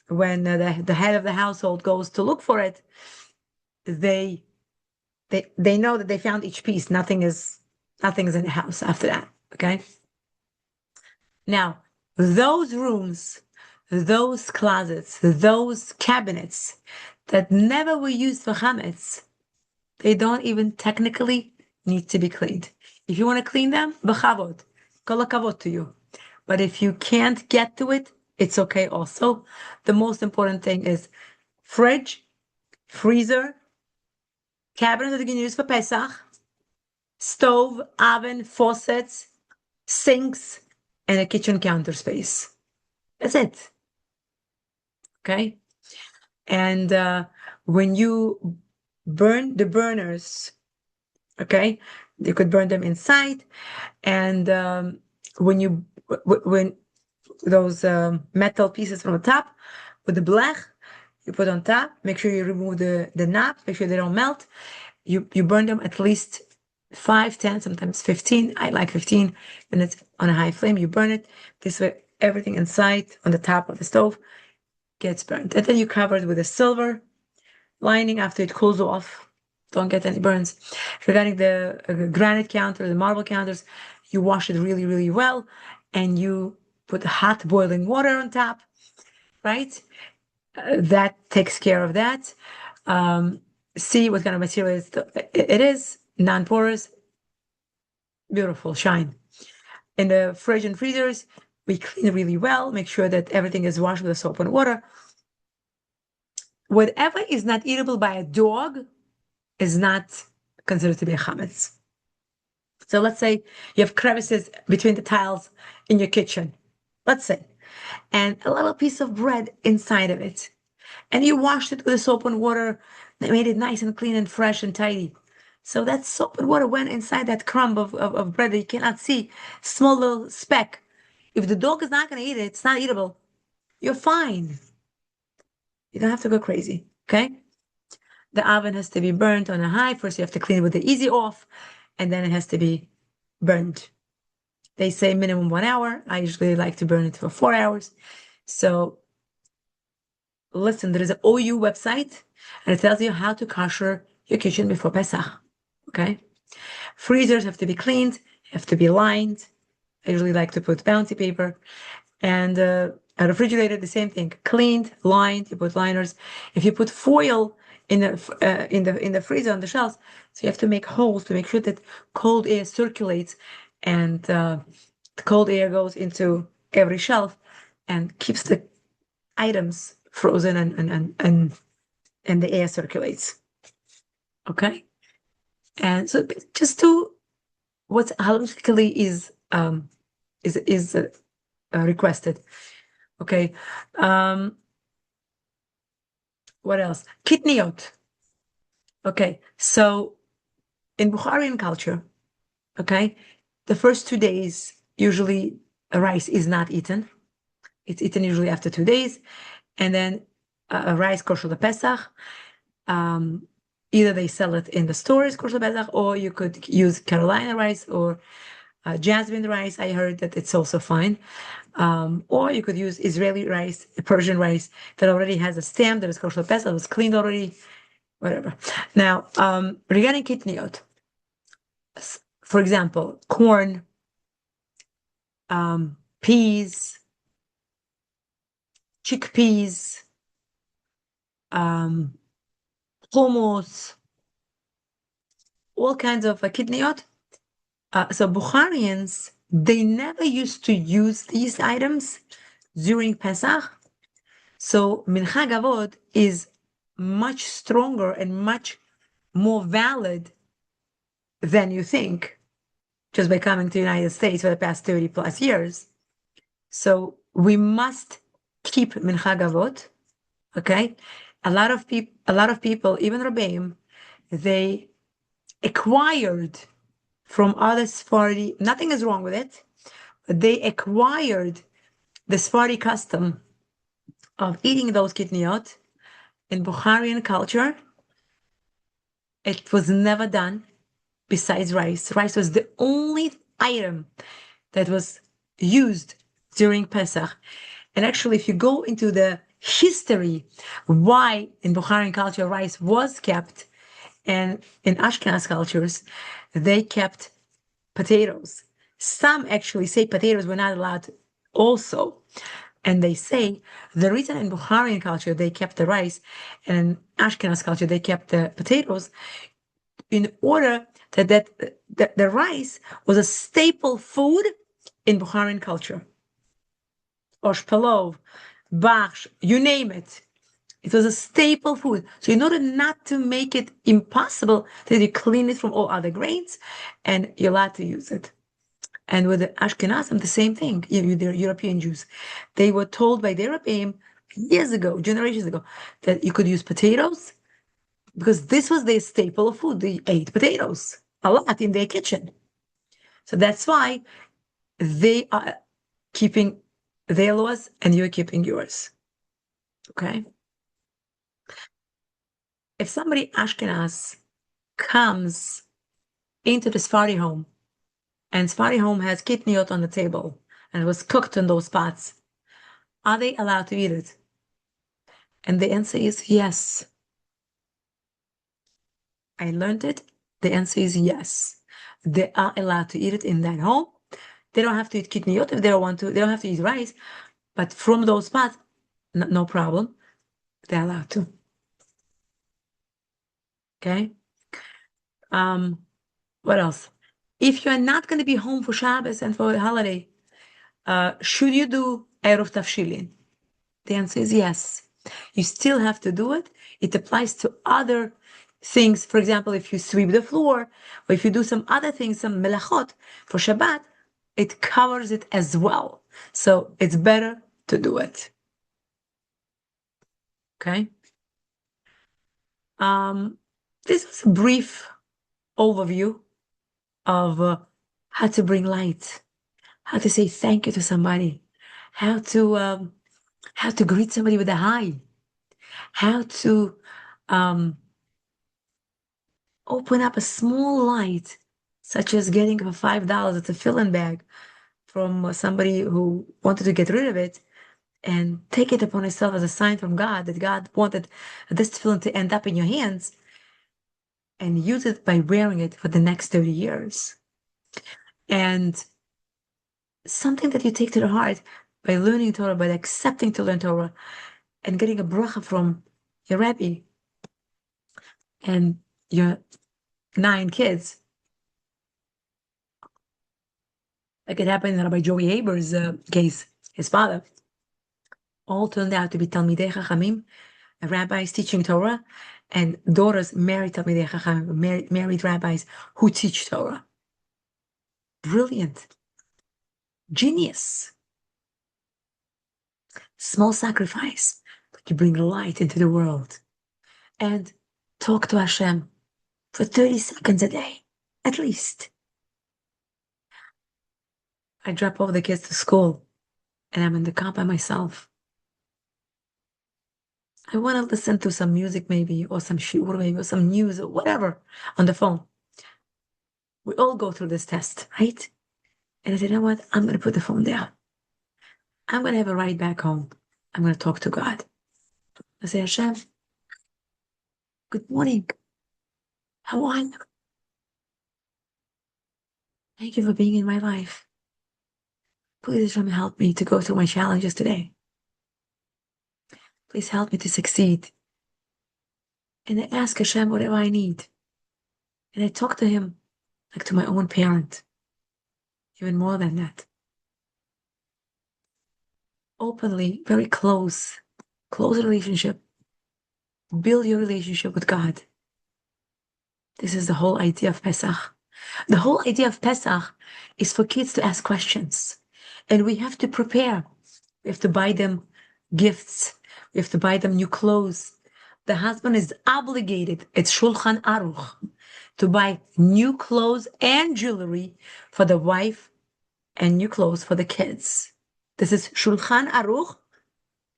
when the head of the household goes to look for it, they they know that they found each piece. Nothing is in the house after that. Okay. Now, those rooms, those closets, those cabinets that never were used for chametz, they don't even technically need to be cleaned. If you want to clean them, b'chavod, kol hakavod to you. But if you can't get to it, it's okay also. The most important thing is fridge, freezer, cabinet that you can use for Pesach, stove, oven, faucets, sinks, and a kitchen counter space. That's it. Okay. And when you burn the burners, okay, you could burn them inside. And when those metal pieces from the top with the blech, you put on top, make sure you remove the knob, make sure they don't melt. You burn them at least 5, 10, sometimes 15. I like 15 minutes on a high flame. You burn it. This way, everything inside on the top of the stove gets burnt. And then you cover it with a silver lining after it cools off. Don't get any burns. Regarding the granite counter, the marble counters, you wash it really, really well. And you put hot boiling water on top, right? That takes care of that. See what kind of material it is, non-porous, beautiful, shine. In the fridge and freezers, we clean really well, make sure that everything is washed with soap and water. Whatever is not eatable by a dog is not considered to be a chametz. So let's say you have crevices between the tiles in your kitchen, let's say, and a little piece of bread inside of it. And you washed it with soap and water that made it nice and clean and fresh and tidy. So that soap and water went inside that crumb of bread that you cannot see, small little speck. If the dog is not going to eat it, it's not eatable. You're fine. You don't have to go crazy, okay? The oven has to be burnt on a high. First, you have to clean it with the easy off, and then it has to be burned. They say minimum 1 hour. I usually like to burn it for 4 hours. So listen, there is an OU website, and it tells you how to kosher your kitchen before Pesach. Okay? Freezers have to be cleaned, have to be lined. I usually like to put bounty paper. And a refrigerator, the same thing. Cleaned, lined, you put liners. If you put foil in the freezer on the shelves, so you have to make holes to make sure that cold air circulates and the cold air goes into every shelf and keeps the items frozen and the air circulates. Okay? And so just do what halachically is requested. Okay. What else? Kitniot. Okay. So in Bukharian culture, okay, the first 2 days, usually rice is not eaten. It's eaten usually after 2 days. And then rice kosher the Pesach. Either they sell it in the stores, kosher Pesach, or you could use Carolina rice or jasmine rice. I heard that it's also fine. Or you could use Israeli rice, Persian rice that already has a stamp that is kosher Pesach, was cleaned already, whatever. Now, regarding kitniot, for example, corn, peas, chickpeas, hummus, all kinds of kitniot. So Bukharians, they never used to use these items during Pesach. So Mincha Gavod is much stronger and much more valid than you think just by coming to the United States for the past 30 plus years. So we must keep Mincha Gavod, okay? A lot of people, even Rabbeim, they acquired from other Sephardi, nothing is wrong with it, but they acquired the Sephardi custom of eating those kitniot In Bukharian culture, it was never done besides rice. Rice was the only item that was used during Pesach. And actually, if you go into the history why in Bukharian culture rice was kept, and in Ashkenaz cultures, they kept potatoes. Some actually say potatoes were not allowed also. And they say the reason in Bukharian culture they kept the rice and in Ashkenaz culture they kept the potatoes in order that the rice was a staple food in Bukharian culture. Osh palov, baksh, you name it. It was a staple food. So in order not to make it impossible, that you clean it from all other grains and you're allowed to use it. And with the Ashkenazim, the same thing, the European Jews. They were told by their Rebbeim years ago, generations ago, that you could use potatoes because this was their staple of food. They ate potatoes a lot in their kitchen. So that's why they are keeping their laws and you're keeping yours. Okay? If somebody Ashkenaz comes into the Sephardi home and Sephardi home has kitniot on the table and it was cooked in those pots, are they allowed to eat it? And the answer is yes. I learned it. The answer is yes. They are allowed to eat it in that home. They don't have to eat kitniot if they don't want to. They don't have to eat rice, but from those pots, no problem. They're allowed to. Okay. What else? If you are not going to be home for Shabbos and for a holiday, should you do Eruv Tafshilin? The answer is yes. You still have to do it. It applies to other things. For example, if you sweep the floor or if you do some other things, some melachot for Shabbat, it covers it as well. So it's better to do it. Okay. This was a brief overview of how to bring light, how to say thank you to somebody, how to greet somebody with a hi, how to open up a small light, such as getting a $5 at a fill-in bag from somebody who wanted to get rid of it, and take it upon yourself as a sign from God that God wanted this tefillin to end up in your hands, and use it by wearing it for the next 30 years. And something that you take to the heart by learning Torah, by accepting to learn Torah, and getting a bracha from your Rebbe and your 9 kids. Like it happened in Rabbi Joey Haber's case, his father, all turned out to be Talmidei Chachamim, rabbis teaching Torah, and daughters married Talmidei Chachamim, married rabbis who teach Torah. Brilliant. Genius. Small sacrifice, but you bring light into the world. And talk to Hashem for 30 seconds a day, at least. I drop off the kids to school and I'm in the car by myself. I want to listen to some music maybe, or some shiur maybe, or some news or whatever on the phone. We all go through this test, right? And I said, you know what? I'm going to put the phone down. I'm going to have a ride back home. I'm going to talk to God. I say, Hashem, good morning. How are you? Thank you for being in my life. Please, Hashem, help me to go through my challenges today. Please help me to succeed. And I ask Hashem whatever I need. And I talk to him like to my own parent. Even more than that. Openly, very close relationship. Build your relationship with God. This is the whole idea of Pesach. The whole idea of Pesach is for kids to ask questions. And we have to prepare. We have to buy them gifts. We have to buy them new clothes. The husband is obligated, it's Shulchan Aruch, to buy new clothes and jewelry for the wife and new clothes for the kids. This is Shulchan Aruch.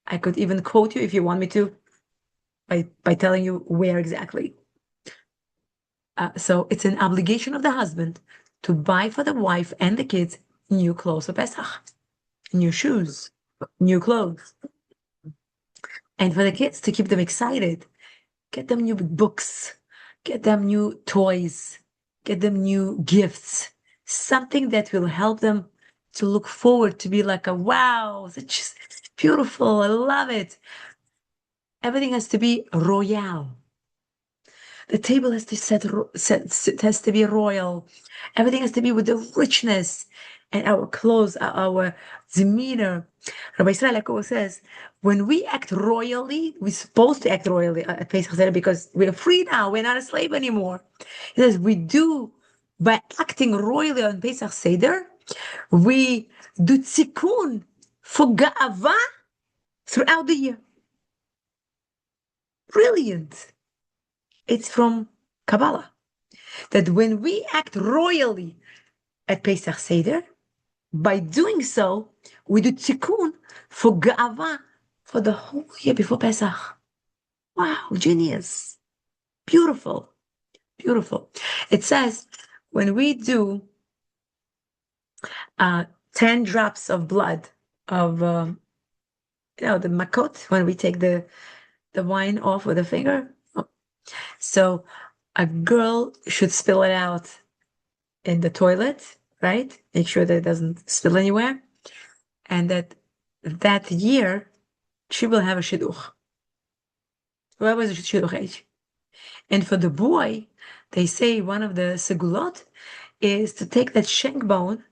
I could even quote you if you want me to. by telling you where exactly. So it's an obligation of the husband to buy for the wife and the kids new clothes for Pesach, new shoes, new clothes, and for the kids to keep them excited. Get them new books, get them new toys, get them new gifts, something that will help them to look forward to be like a wow, it's just beautiful. I love it. Everything has to be royal. The table has to has to be royal. Everything has to be with the richness and our clothes, our demeanor. Rabbi Israel Yaakov says, when we act royally, we're supposed to act royally at Pesach Zera because we're free now. We're not a slave anymore. He says we do by acting royally on Pesach Seder, we do tikkun for ga'ava throughout the year. Brilliant. It's from Kabbalah that when we act royally at Pesach Seder, by doing so, we do tikkun for ga'ava for the whole year before Pesach. Wow, genius. Beautiful. Beautiful. It says when we do 10 drops of blood of, the makot, when we take the wine off with a finger. So a girl should spill it out in the toilet, right? Make sure that it doesn't spill anywhere. And that year, she will have a shidduch. Whoever is a shidduch age. And for the boy, they say one of the segulot is to take that shank bone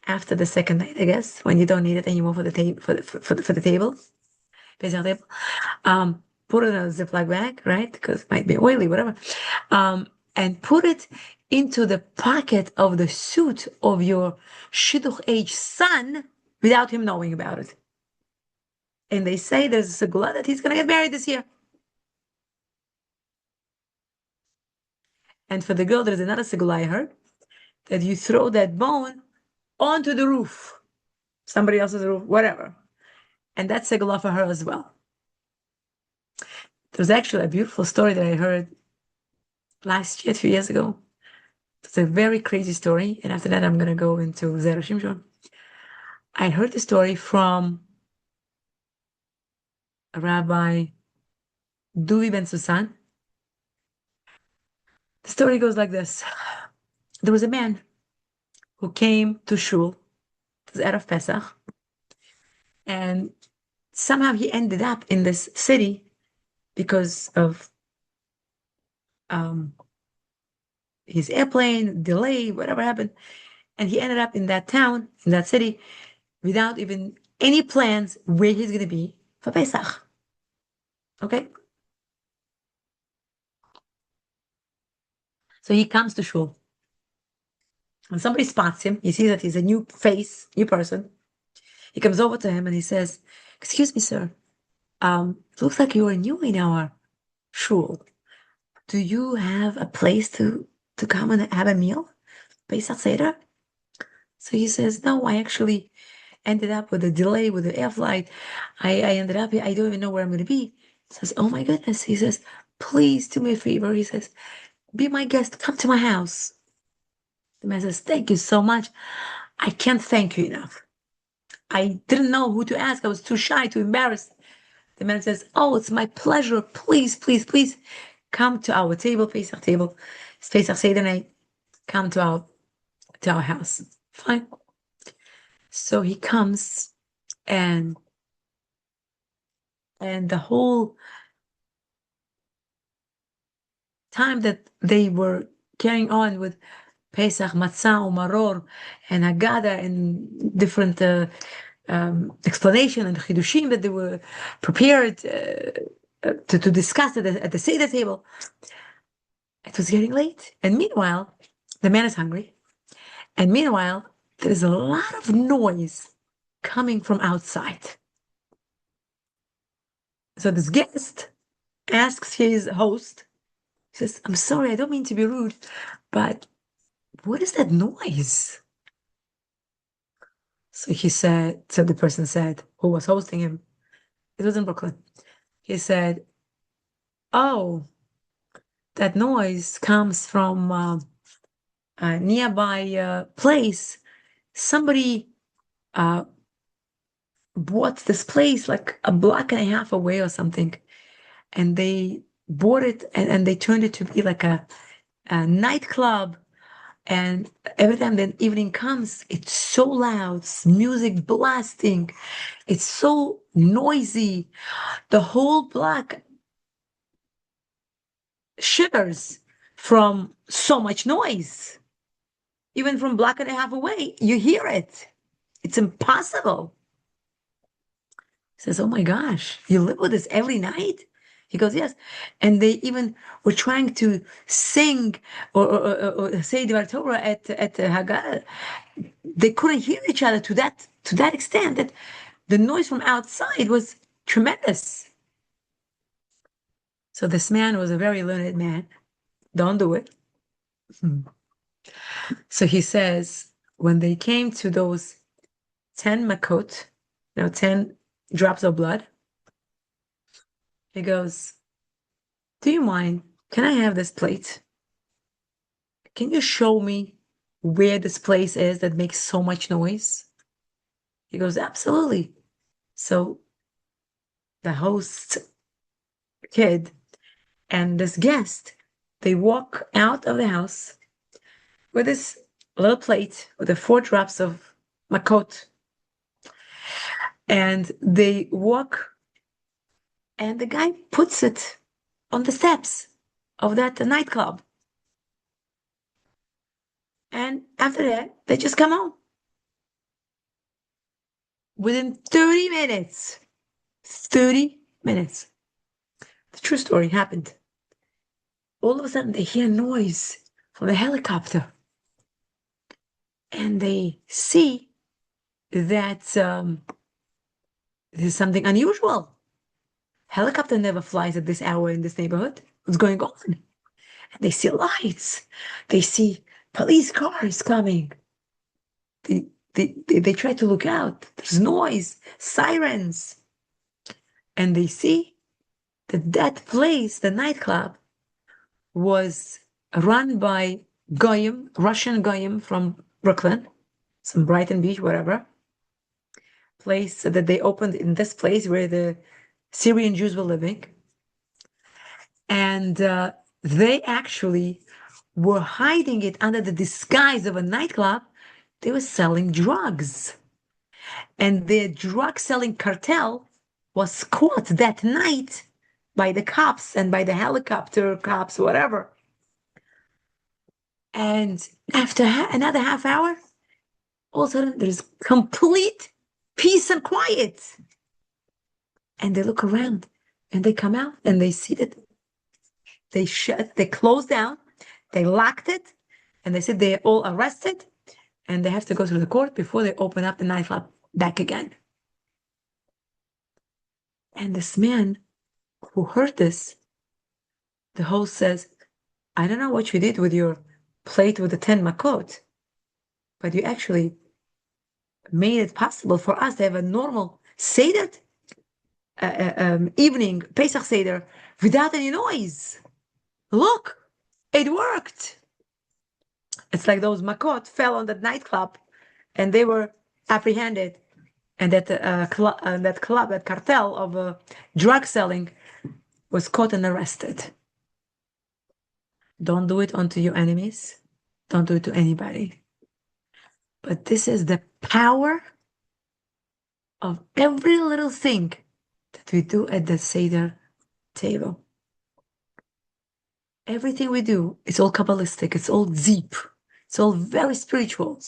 after the second night, I guess, when you don't need it anymore for the table for the table, Pesach table. Put it in a Ziploc bag, right? Because it might be oily, whatever. And put it into the pocket of the suit of your shidduch age son without him knowing about it. And they say there's a segula that he's going to get married this year. And for the girl, there's another segula I heard that you throw that bone onto the roof, somebody else's roof, whatever. And that's segula for her as well. There's actually a beautiful story that I heard last year, 2 years ago. It's a very crazy story. And after that, I'm going to go into Zera Shimshon. I heard the story from Rabbi Duvi Ben Susan. The story goes like this. There was a man who came to Shul, it was out of Pesach, and somehow he ended up in this city because of his airplane delay, whatever happened. And he ended up in that town, in that city, without even any plans where he's going to be for Pesach. Okay? So he comes to Shul. When somebody spots him, he sees that he's a new face, new person. He comes over to him and he says, "Excuse me, sir. It looks like you are new in our shul. Do you have a place to come and have a meal? Pesach Seder?" So he says, "No, I actually ended up with a delay with the air flight. I ended up here. I don't even know where I'm going to be." He says, "Oh my goodness." He says, "Please do me a favor." He says, "Be my guest. Come to my house." The man says, "Thank you so much. I can't thank you enough. I didn't know who to ask. I was too shy, too embarrassed." The man says, "Oh, it's my pleasure. Please, please, please come to our table, Pesach table. It's Pesach Seder night. Come to our house." Fine. So he comes and the whole time that they were carrying on with Pesach, Matzah, Maror, and Haggadah, and different explanation and chidushim that they were prepared to discuss at the Seder table. It was getting late. And meanwhile, the man is hungry. And meanwhile, there's a lot of noise coming from outside. So this guest asks his host, he says, "I'm sorry, I don't mean to be rude, but what is that noise?" So the person said, who was hosting him, it was in Brooklyn. He said, Oh, that noise comes from a nearby place. Somebody uh, bought this place like a block and a half away or something, and they bought it and they turned it to be like a nightclub. And every time the evening comes, it's so loud, music blasting. It's so noisy. The whole block shivers from so much noise. Even from block and a half away, you hear it. It's impossible. He says, "Oh my gosh, you live with this every night?" He goes, "Yes." And they even were trying to sing or say the Torah at Haggah. They couldn't hear each other to that extent that the noise from outside was tremendous. So this man was a very learned man. Don't do it. Hmm. So he says, when they came to those 10 makot, 10 drops of blood, he goes, "Do you mind? Can I have this plate? Can you show me where this place is that makes so much noise?" He goes, "Absolutely." So the host kid and this guest, they walk out of the house with this little plate with the 4 drops of makot, and they walk, and the guy puts it on the steps of that nightclub. And after that, they just come home. Within 30 minutes, 30 minutes, the true story happened. All of a sudden, they hear noise from the helicopter, and they see that there's something unusual. Helicopter never flies at this hour in this neighborhood. What's going on? And they see lights. They see police cars coming. They try to look out. There's noise, sirens. And they see that that place, the nightclub, was run by Goyim, Russian Goyim from Brooklyn, some Brighton Beach, whatever, place that they opened in this place where the Syrian Jews were living. And they actually were hiding it under the disguise of a nightclub. They were selling drugs. And the drug selling cartel was caught that night by the cops and by the helicopter cops, whatever. And after another half hour, all of a sudden there's complete peace and quiet. And they look around and they come out and they see that they closed down, they locked it, and they said they're all arrested and they have to go to the court before they open up the nightclub back again. And this man who heard this, the host says, "I don't know what you did with your plate with the 10 makot, but you actually made it possible for us to have a normal Seder evening, Pesach Seder, without any noise. Look, it worked." It's like those makot fell on that nightclub and they were apprehended. And that club, that cartel of drug selling was caught and arrested. Don't do it unto your enemies. Don't do it to anybody. But this is the power of every little thing that we do at the Seder table. Everything we do, it's all Kabbalistic, it's all deep, it's all very spiritual.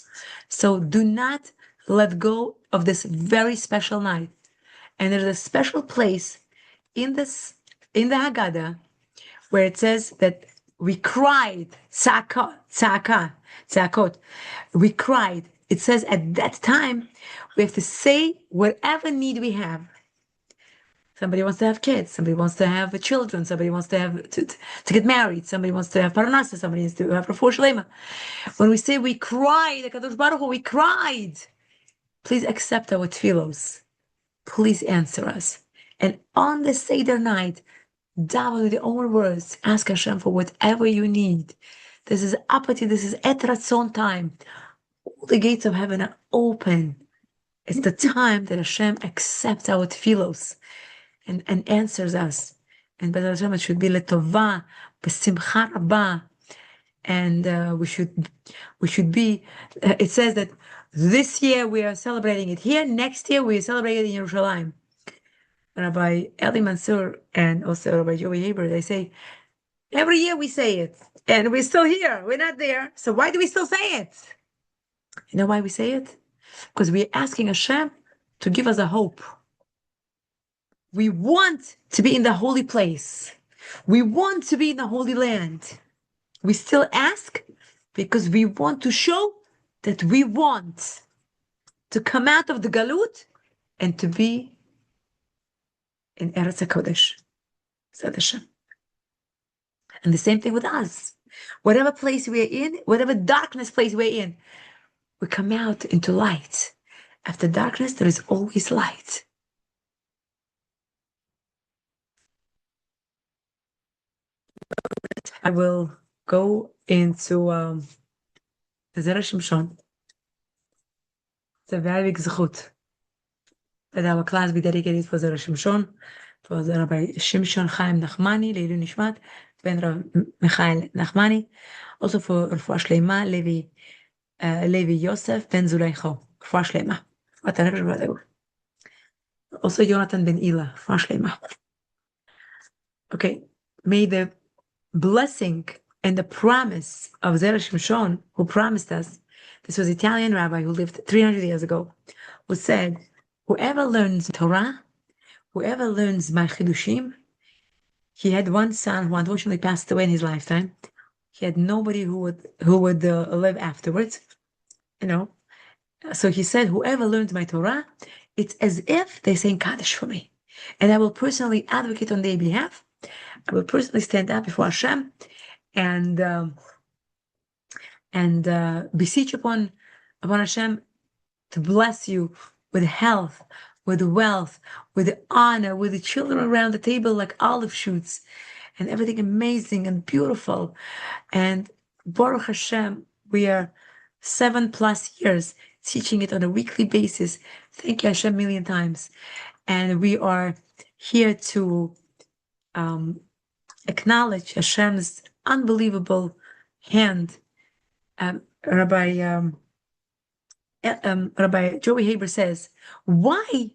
So do not let go of this very special night. And there's a special place in the Haggadah where it says that we cried, tzakot. We cried. It says at that time we have to say whatever need we have. Somebody wants to have kids. Somebody wants to have children. Somebody wants to have to get married. Somebody wants to have parnasa. Somebody needs to have refuah shlema. When we say we cried, the Kadosh Baruch Hu, we cried. Please accept our tefillos. Please answer us. And on the Seder night, Daven with your own words. Ask Hashem for whatever you need. This is apathy. This is et ratzon time. All the gates of heaven are open. It's the time that Hashem accepts our tefillos and answers us. And B'ezras Hashem, it should be letovah, b'simcha rabbah. And we should be. It says that this year we are celebrating it here. Next year we are celebrating it in Yerushalayim. Rabbi Eli Mansour and also Rabbi Joey Haber, they say every year we say it, and we're still here. We're not there. So why do we still say it? You know why we say it? Because we're asking Hashem to give us a hope. We want to be in the holy place. We want to be in the Holy Land. We still ask because we want to show that we want to come out of the Galut and to be in Eretz HaKodesh. Zed Hashem. And the same thing with us. Whatever place we're in, whatever darkness place we're in, we come out into light. After darkness, there is always light. I will go into the Zera Shimshon. It's a very big zechut that our class be dedicated for Zera Shimshon, for the Rabbi Shimshon Chaim Nachmani, Leilu Nishmat, Ben Rav Michael Nachmani, also for Refuah Shleima, Levi Yosef, Ben Zuleicho, Refuah Shleima. Also Jonathan Ben Ila, Refuah Shleima. Okay, may the blessing and the promise of Zera Shimshon, who promised us, this was an Italian rabbi who lived 300 years ago, who said, whoever learns Torah, whoever learns my chidushim, he had one son who unfortunately passed away in his lifetime. He had nobody who would live afterwards, So he said, whoever learns my Torah, it's as if they're saying Kaddish for me. And I will personally advocate on their behalf. I will personally stand up before Hashem and beseech upon Hashem to bless you with health, with wealth, with honor, with the children around the table like olive shoots, and everything amazing and beautiful. And Baruch Hashem, we are 7+ years teaching it on a weekly basis. Thank you, Hashem, 1,000,000 times. And we are here to acknowledge Hashem's unbelievable hand. Rabbi Joey Haber says, why,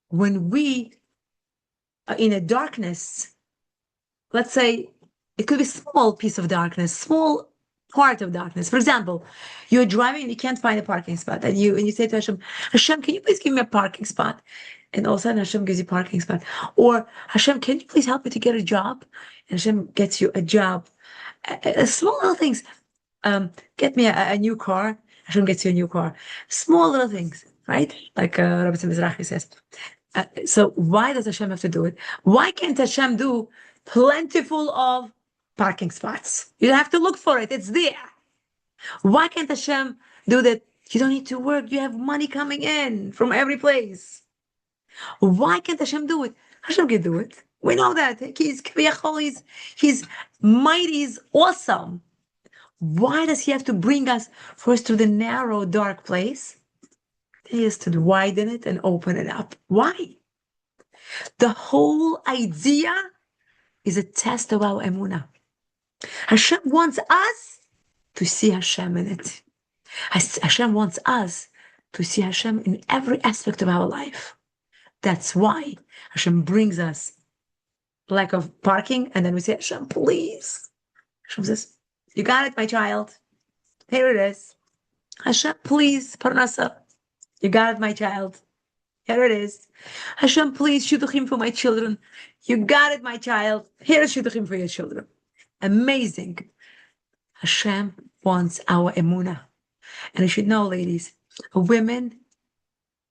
when we are in a darkness, let's say it could be a small piece of darkness, small part of darkness. For example, you're driving and you can't find a parking spot, and you say to Hashem, Hashem, can you please give me a parking spot? And all of a sudden Hashem gives you a parking spot. Or Hashem, can you please help me to get a job? And Hashem gets you a job. Small little things. Get me a new car. Hashem gets you a new car. Small little things, right? Like Rabbi Mizrahi says. So why does Hashem have to do it? Why can't Hashem do plentiful of parking spots? You don't have to look for it. It's there. Why can't Hashem do that? You don't need to work. You have money coming in from every place. Why can't Hashem do it? Hashem can do it. We know that. He's Vayakhel, he's mighty, he's awesome. Why does he have to bring us first to the narrow, dark place? He has to widen it and open it up. Why? The whole idea is a test of our emunah. Hashem wants us to see Hashem in it. Hashem wants us to see Hashem in every aspect of our life. That's why Hashem brings us lack of parking, and then we say, Hashem, please. Hashem says, you got it, my child. Here it is. Hashem, please, parnasa. You got it, my child. Here it is. Hashem, please, shidduchim for my children. You got it, my child. Here's shidduchim for your children. Amazing. Hashem wants our emunah. And you should know, ladies, women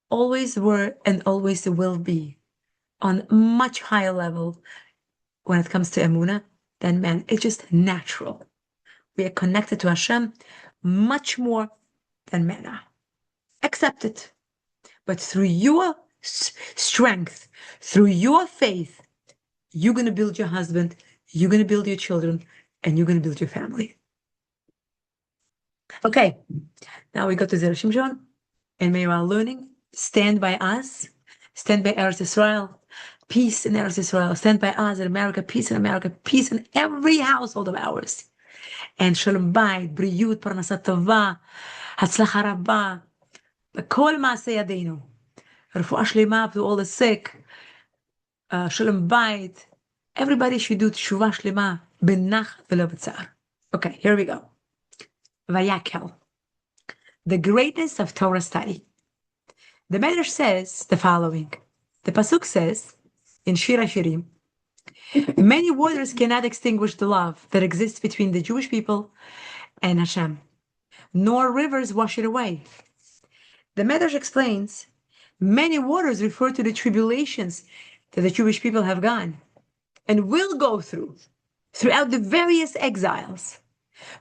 always were and always will be on a much higher level when it comes to emunah than men. It's just natural. We are connected to Hashem much more than men are. Accept it. But through your strength, through your faith, You're going to build your husband, you're going to build your children, and you're going to build your family. Okay, now we go to Zera Shimshon, and may we are learning, stand by us, stand by Eretz Israel, peace in Eretz Israel, stand by us in America, peace in every household of ours. And Shalom Bayit, Briyut, Parnasat Tova, Hatzlacha Rabbah, B'kol Maaseh Yadeinu, Refuah Shlema to all the sick, Shalom Bayit. Everybody should do Teshuvah Shlema, B'nachat v'lo b'tzar. Okay, here we go. Vayakhel, the greatness of Torah study. The Medrash says the following. The Pasuk says, in Shir HaShirim, many waters cannot extinguish the love that exists between the Jewish people and Hashem, nor rivers wash it away. The Medrash explains, many waters refer to the tribulations that the Jewish people have gone and will go through throughout the various exiles.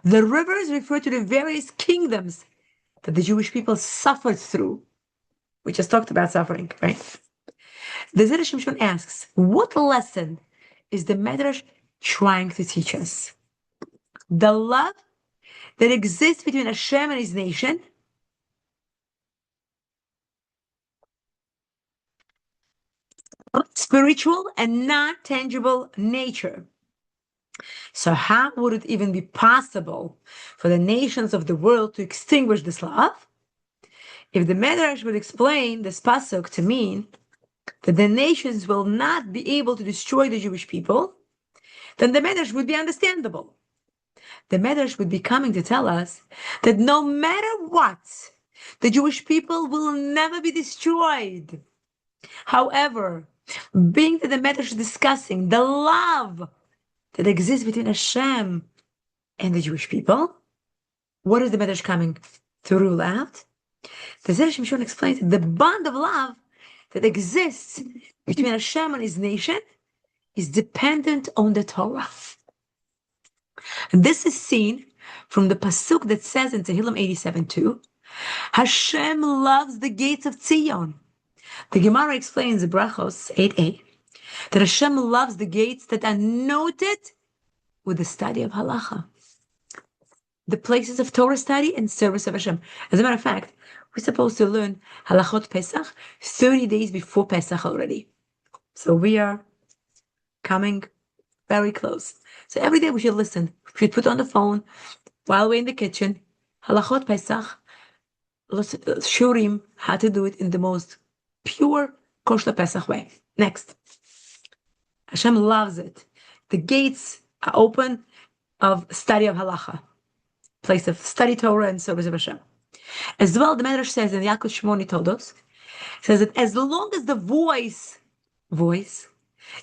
The rivers refer to the various kingdoms that the Jewish people suffered through. We just talked about suffering, right? The Zera Shimshon asks, what lesson is the Medrash trying to teach us? The love that exists between Hashem and his nation, spiritual and non-tangible nature. So how would it even be possible for the nations of the world to extinguish this love? If the Medrash would explain this pasuk to mean that the nations will not be able to destroy the Jewish people, then the Medrash would be understandable. The Medrash would be coming to tell us that no matter what, the Jewish people will never be destroyed. However, being that the Medrash is discussing the love that exists between Hashem and the Jewish people, what is the Medrash coming to rule out? The Zera Shimshon explains the bond of love that exists between Hashem and his nation is dependent on the Torah. And this is seen from the pasuk that says in Tehillim 87:2, Hashem loves the gates of Zion. The Gemara explains in Brachos 8a that Hashem loves the gates that are noted with the study of halacha, the places of Torah study and service of Hashem. As a matter of fact, we're supposed to learn halachot Pesach 30 days before Pesach already. So we are coming very close. So every day we should listen. We should put on the phone while we're in the kitchen, halachot Pesach, shurim, how to do it in the most pure kosher Pesach way. Next. Hashem loves it. The gates are open of study of halacha, place of study Torah and service of Hashem. As well, the Medrash says in Yaakov Shmoni Toldos, says that as long as the voice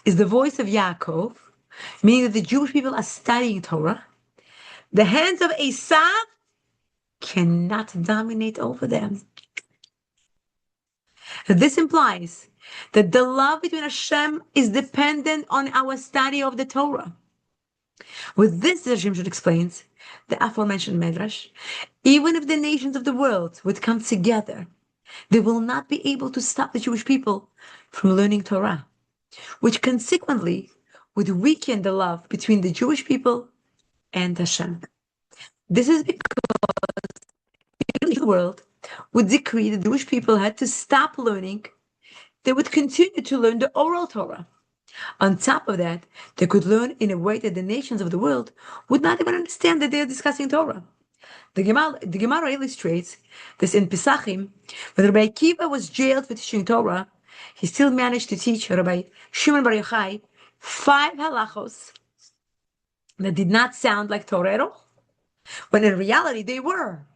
is the voice of Yaakov, meaning that the Jewish people are studying Torah, the hands of Esav cannot dominate over them. This implies that the love between Hashem is dependent on our study of the Torah. With this, the Shimshon explains the aforementioned Medrash, even if the nations of the world would come together, they will not be able to stop the Jewish people from learning Torah, which consequently would weaken the love between the Jewish people and Hashem. This is because the world would decree the Jewish people had to stop learning, they would continue to learn the oral Torah. On top of that, they could learn in a way that the nations of the world would not even understand that they are discussing Torah. The Gemara illustrates this in Pesachim. When Rabbi Akiva was jailed for teaching Torah, he still managed to teach Rabbi Shimon Bar Yochai 5 halachos that did not sound like Torah at all, when in reality they were.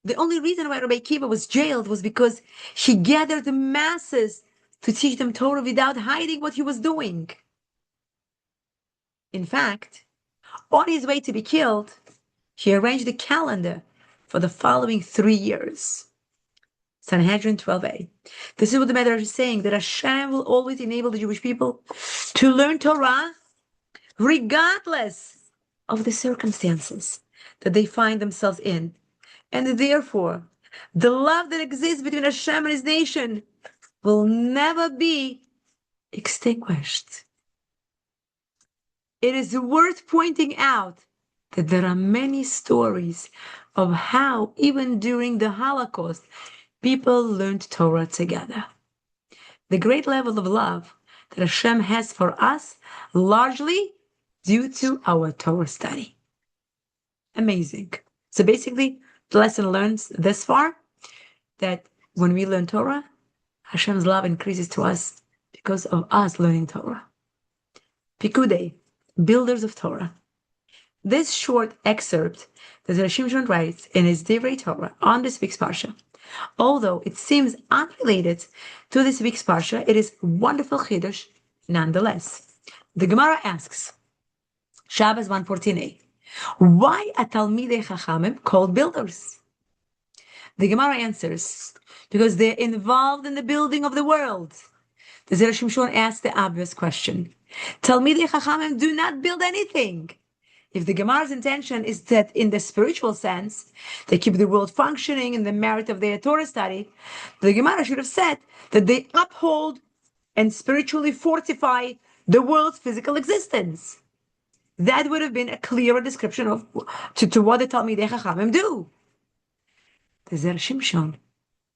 The only reason why Rabbi Akiva was jailed was because he gathered the masses to teach them Torah without hiding what he was doing. In fact, on his way to be killed, he arranged a calendar for the following 3 years. Sanhedrin 12a. This is what the Medrash is saying, that Hashem will always enable the Jewish people to learn Torah regardless of the circumstances that they find themselves in. And therefore, the love that exists between Hashem and his nation will never be extinguished. It is worth pointing out that there are many stories of how, even during the Holocaust, people learned Torah together. The great level of love that Hashem has for us, largely due to our Torah study. Amazing. So basically, the lesson learned this far that when we learn Torah, Hashem's love increases to us because of us learning Torah. Pikudei, builders of Torah. This short excerpt that Shimshon writes in his Divrei Torah on this week's Parsha, although it seems unrelated to this week's Parsha, it is wonderful Chiddush nonetheless. The Gemara asks, Shabbos 114a, why are Talmidei Chachamim called builders? The Gemara answers, because they're involved in the building of the world. The Zera Shimshon asks the obvious question. Talmidei Chachamim do not build anything. If the Gemara's intention is that in the spiritual sense, they keep the world functioning in the merit of their Torah study, the Gemara should have said that they uphold and spiritually fortify the world's physical existence. That would have been a clearer description of to what the Talmidei Chachamim do. The Zera Shimshon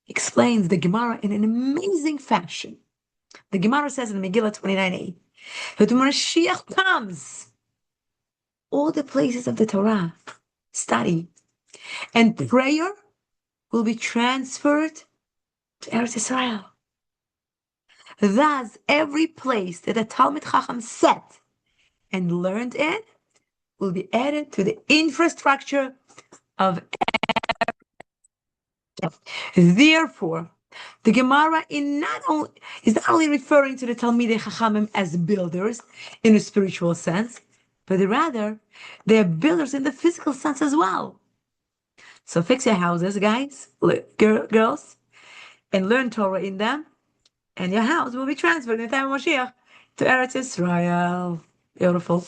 explains the Gemara in an amazing fashion. The Gemara says in Megillah 29a that when Mashiach comes, all the places of the Torah study and prayer will be transferred to Eretz Israel. Thus, every place that a Talmid Chacham sat and learned in will be added to the infrastructure of Therefore, the Gemara is not only referring to the Talmidei Chachamim as builders in a spiritual sense, but rather they are builders in the physical sense as well. So fix your houses, guys, girls, and learn Torah in them, and your house will be transferred in the time of Mashiach to Eretz Israel. Beautiful.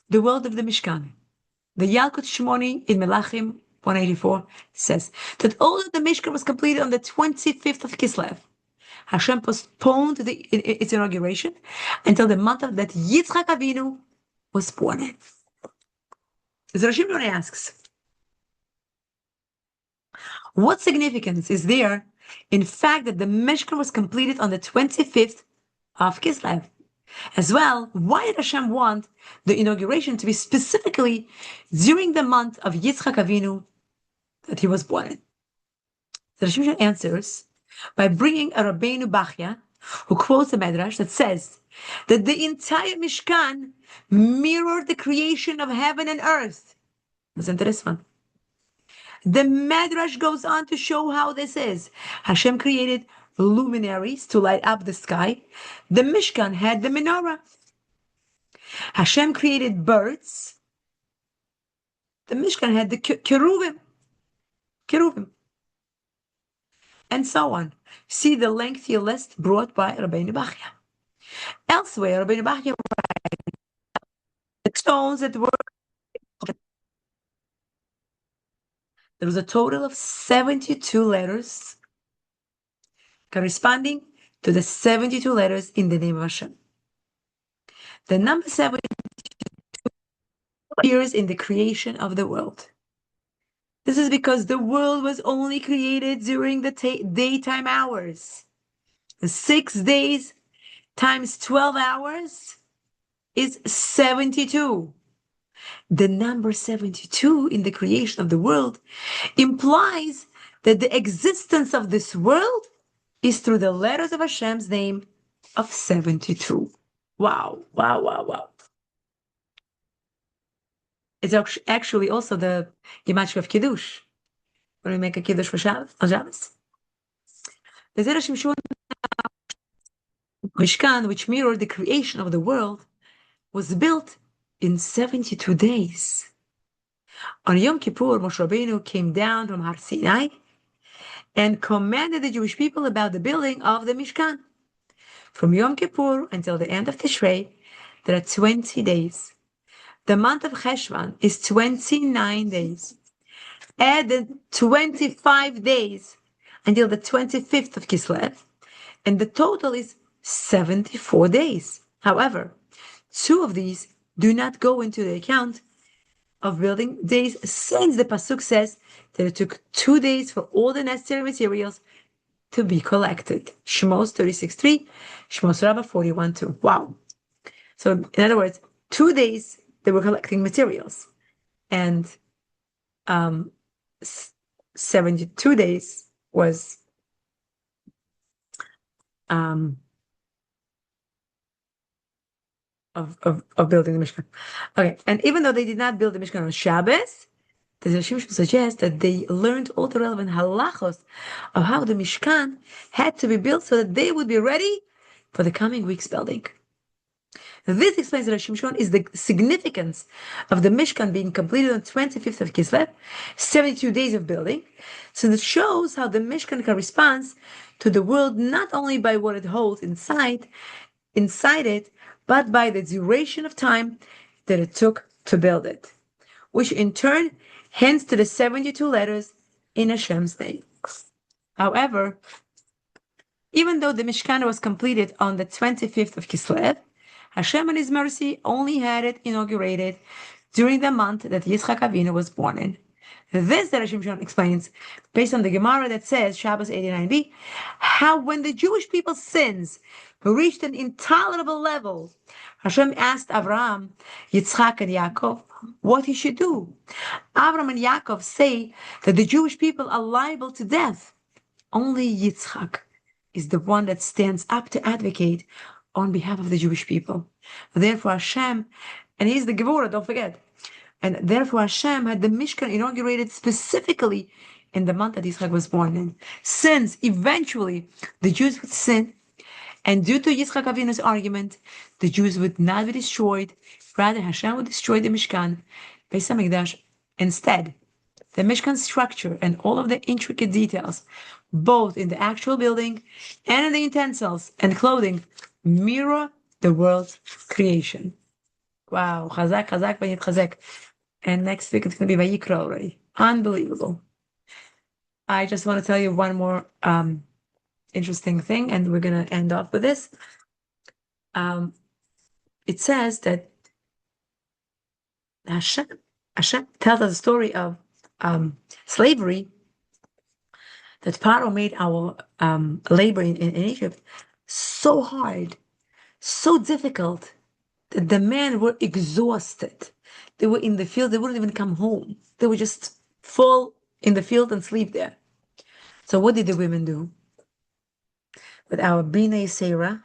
The world of the Mishkan. The Yalkut Shimoni in Melachim 184 says that although the Mishkan was completed on the 25th of Kislev, Hashem postponed its inauguration until the month of that Yitzchak Avinu was born in. So Rashi Shimon asks, what significance is there in fact that the Mishkan was completed on the 25th of Kislev? As well, why did Hashem want the inauguration to be specifically during the month of Yitzchak Avinu that he was born in? The Shimshon answers by bringing a Rabbeinu Bachya, who quotes a Medrash that says that the entire Mishkan mirrored the creation of heaven and earth. Listen to this one. The Medrash goes on to show how this is. Hashem created luminaries to light up the sky. The Mishkan had the menorah. Hashem created birds. The Mishkan had the cherubim, and so on. See the lengthy list brought by Rabbeinu Bachya. Elsewhere, Rabbeinu Bachya writes the stones that were. There was a total of 72 letters corresponding to the 72 letters in the name of Hashem. The number 72 appears in the creation of the world. This is because the world was only created during the daytime hours. The 6 days times 12 hours is 72. The number 72 in the creation of the world implies that the existence of this world is through the letters of Hashem's name of 72. Wow, wow, wow, wow. It's actually also the gematria of Kiddush. When we make a Kiddush for Shabbos, on Shabbos. The Zera Shimshon Mishkan, which mirrored the creation of the world, was built in 72 days. On Yom Kippur, Moshe Rabbeinu came down from Har Sinai and commanded the Jewish people about the building of the Mishkan. From Yom Kippur until the end of Tishrei, there are 20 days. The month of Cheshvan is 29 days. Add the 25 days until the 25th of Kislev, and the total is 74 days. However, two of these do not go into the account of building days, since the Pasuk says that it took 2 days for all the necessary materials to be collected. Shmos 36:3, Shmos Rabbah 41:2. Wow. So in other words, 2 days they were collecting materials, and um, 72 days was um, of building the Mishkan. Okay, and even though they did not build the Mishkan on Shabbos, the Shimshon suggests that they learned all the relevant halachos of how the Mishkan had to be built so that they would be ready for the coming week's building. This explains that Shimshon is the significance of the Mishkan being completed on 25th of Kislev, 72 days of building, since it shows how the Mishkan corresponds to the world not only by what it holds inside it, but by the duration of time that it took to build it, which in turn hints to the 72 letters in Hashem's name. However, even though the Mishkan was completed on the 25th of Kislev, Hashem in His mercy only had it inaugurated during the month that Yitzchak Avinu was born in. This that Shimshon explains, based on the Gemara that says, Shabbos 89b, how when the Jewish people's sins reached an intolerable level, Hashem asked Abraham, Yitzchak, and Yaakov what he should do. Abraham and Yaakov say that the Jewish people are liable to death. Only Yitzchak is the one that stands up to advocate on behalf of the Jewish people. Therefore Hashem, and he's the Gevurah, don't forget, and therefore Hashem had the Mishkan inaugurated specifically in the month that Yitzchak was born in, since eventually the Jews would sin, and due to Yitzchak Avinu's argument, the Jews would not be destroyed, rather Hashem would destroy the Mishkan, Beis HaMikdash. Instead, the Mishkan structure and all of the intricate details, both in the actual building and in the utensils and clothing, mirror the world's creation. Wow, chazak, chazak, chazak. And next week it's going to be Vayikra already. Unbelievable. I just want to tell you one more interesting thing, and we're going to end off with this. It says that Hashem tells us a story of slavery, that Pharaoh made our labor in Egypt so hard, so difficult, that the men were exhausted. They were in the field, they wouldn't even come home. They would just fall in the field and sleep there. So what did the women do? With our Bnei Zera,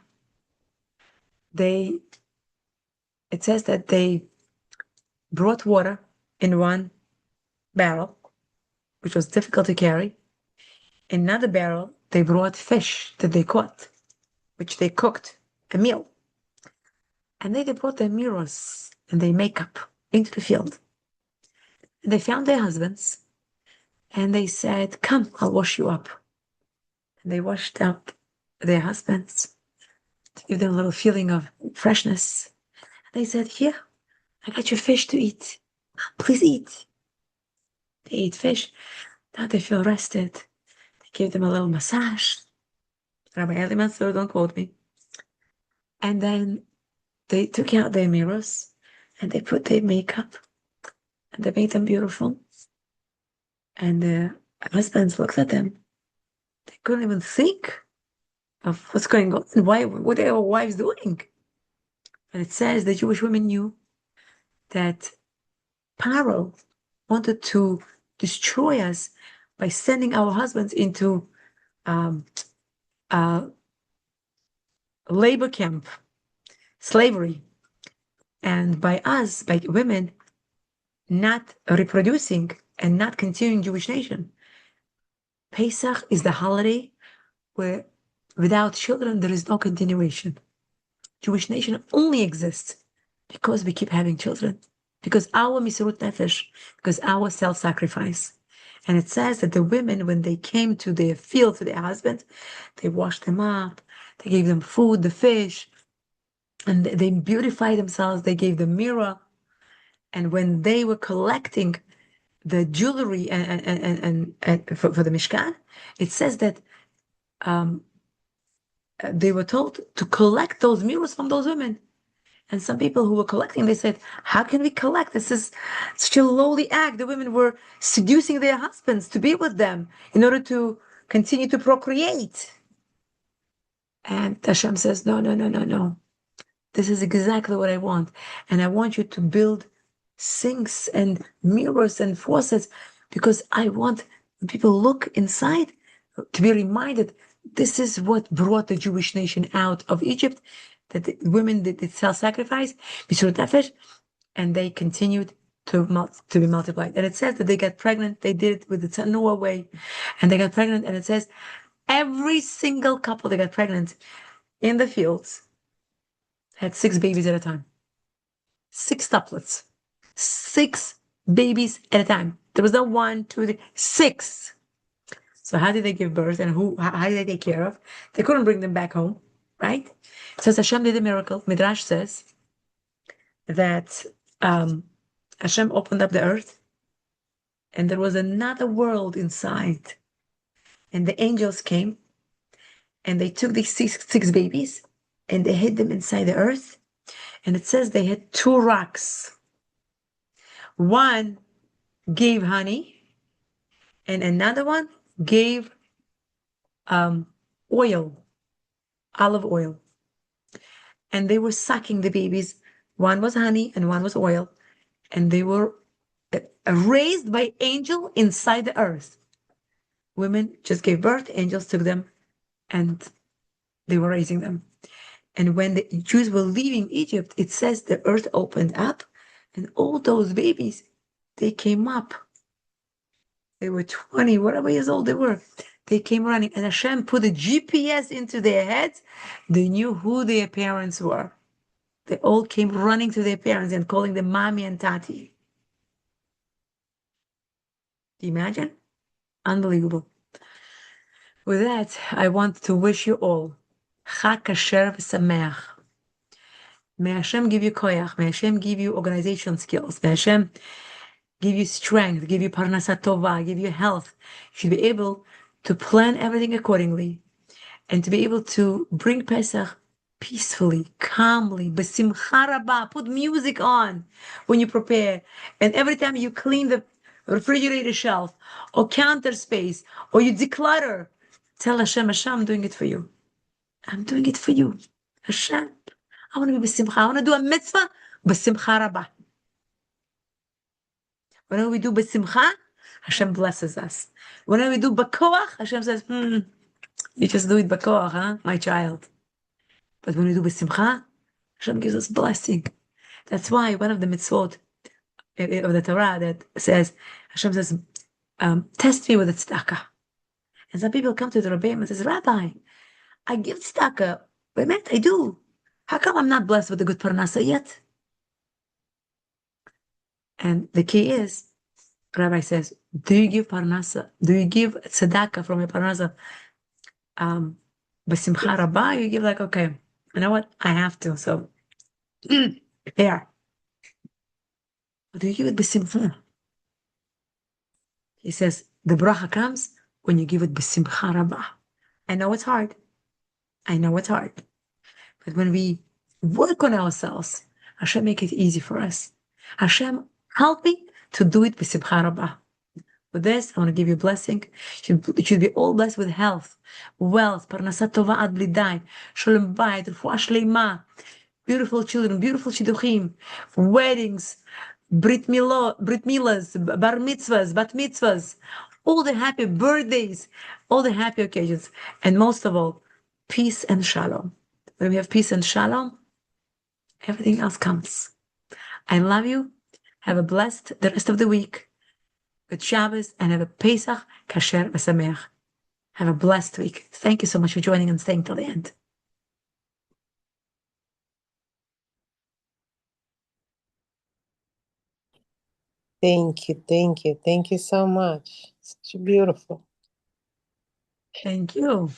it says that they brought water in one barrel, which was difficult to carry. In another barrel, they brought fish that they caught, which they cooked, a meal. And they brought their mirrors and their makeup into the field. And they found their husbands, and they said, come, I'll wash you up. And they washed up their husbands to give them a little feeling of freshness. And they said, here, I got your fish to eat. Please eat. They ate fish. Now they feel rested. They gave them a little massage. Rabbi Eli Mansur, don't quote me. And then they took out their mirrors and they put their makeup and they made them beautiful. And their husbands looked at them. They couldn't even think of what's going on and what their wives doing. And it says the Jewish women knew that Pharaoh wanted to destroy us by sending our husbands into labor camp, slavery, and by us, by women, not reproducing and not continuing Jewish nation. Pesach is the holiday where without children there is no continuation. Jewish nation only exists because we keep having children, because our misirut nefesh, because our self-sacrifice. And it says that the women, when they came to their field to their husband, they washed them up, they gave them food, the fish, and they beautified themselves, they gave them mirror. And when they were collecting the jewelry and for the Mishkan, it says that they were told to collect those mirrors from those women. And some people who were collecting, they said, how can we collect? This is such a lowly act. The women were seducing their husbands to be with them in order to continue to procreate. And Hashem says, no, no, no, no, no. This is exactly what I want. And I want you to build sinks and mirrors and faucets because I want people look inside to be reminded this is what brought the Jewish nation out of Egypt, that the women did self-sacrifice, and they continued to be multiplied. And it says that they got pregnant. They did it with the Tanua way, and they got pregnant. And it says every single couple that got pregnant in the fields had 6 babies at a time. 6 tuplets. 6 babies at a time. There was no 1, 2, 3, 6. So how did they give birth and how did they take care of? They couldn't bring them back home, right? It says Hashem did a miracle. Midrash says that Hashem opened up the earth and there was another world inside. And the angels came and they took these 6 babies and they hid them inside the earth. And it says they had 2 rocks. One gave honey and another one gave oil, olive oil. And they were sucking the babies. One was honey and one was oil. And they were raised by angel inside the earth. Women just gave birth, angels took them, and they were raising them. And when the Jews were leaving Egypt, it says the earth opened up, and all those babies, they came up. They were 20, whatever years old they were. They came running, and Hashem put a GPS into their heads. They knew who their parents were. They all came running to their parents and calling them mommy and tati. Do you imagine? Unbelievable. With that, I want to wish you all Chag Kasher v'Sameach. May Hashem give you koyach. May Hashem give you organization skills. May Hashem give you strength, give you parnasa tova, give you health. You should be able to plan everything accordingly and to be able to bring Pesach peacefully, calmly, b'simcha rabah. Put music on when you prepare. And every time you clean the refrigerator shelf or counter space or you declutter, tell Hashem, Hashem, I'm doing it for you. I'm doing it for you. Hashem, I want to be b'simcha. I want to do a mitzvah b'simcha rabah. Whenever we do b'simcha, Hashem blesses us. Whenever we do b'koach, Hashem says, you just do it b'koach, huh, my child. But when we do b'simcha, Hashem gives us blessing. That's why one of the mitzvot of the Torah that says, Hashem says, test me with a tzedakah. And some people come to the Rebbeim and says, Rabbi, I give tzedakah. But I do. How come I'm not blessed with a good parnasa yet? And the key is, Rabbi says, do you give parnasa? Do you give tzedakah from your parnasa? B'simcha rabah, you give like, okay, you know what? I have to. So, here. But do you give it b'simcha? He says, the bracha comes when you give it b'simcha rabah. I know it's hard. I know it's hard. But when we work on ourselves, Hashem make it easy for us. Hashem, help me to do it b'simcha rabah. With this, I want to give you a blessing. You should be all blessed with health, wealth, parnasa tova ad blidai, shalom bayit, refuah shleima, beautiful children, beautiful shidduchim, weddings, brit milas, bar mitzvahs, bat mitzvahs, all the happy birthdays, all the happy occasions, and most of all, peace and shalom. When we have peace and shalom, everything else comes. I love you. Have a blessed the rest of the week. Good Shabbos, and have a Pesach kasher v'sameach. Have a blessed week. Thank you so much for joining and staying till the end. Thank you, thank you, thank you so much. Such beautiful. Thank you.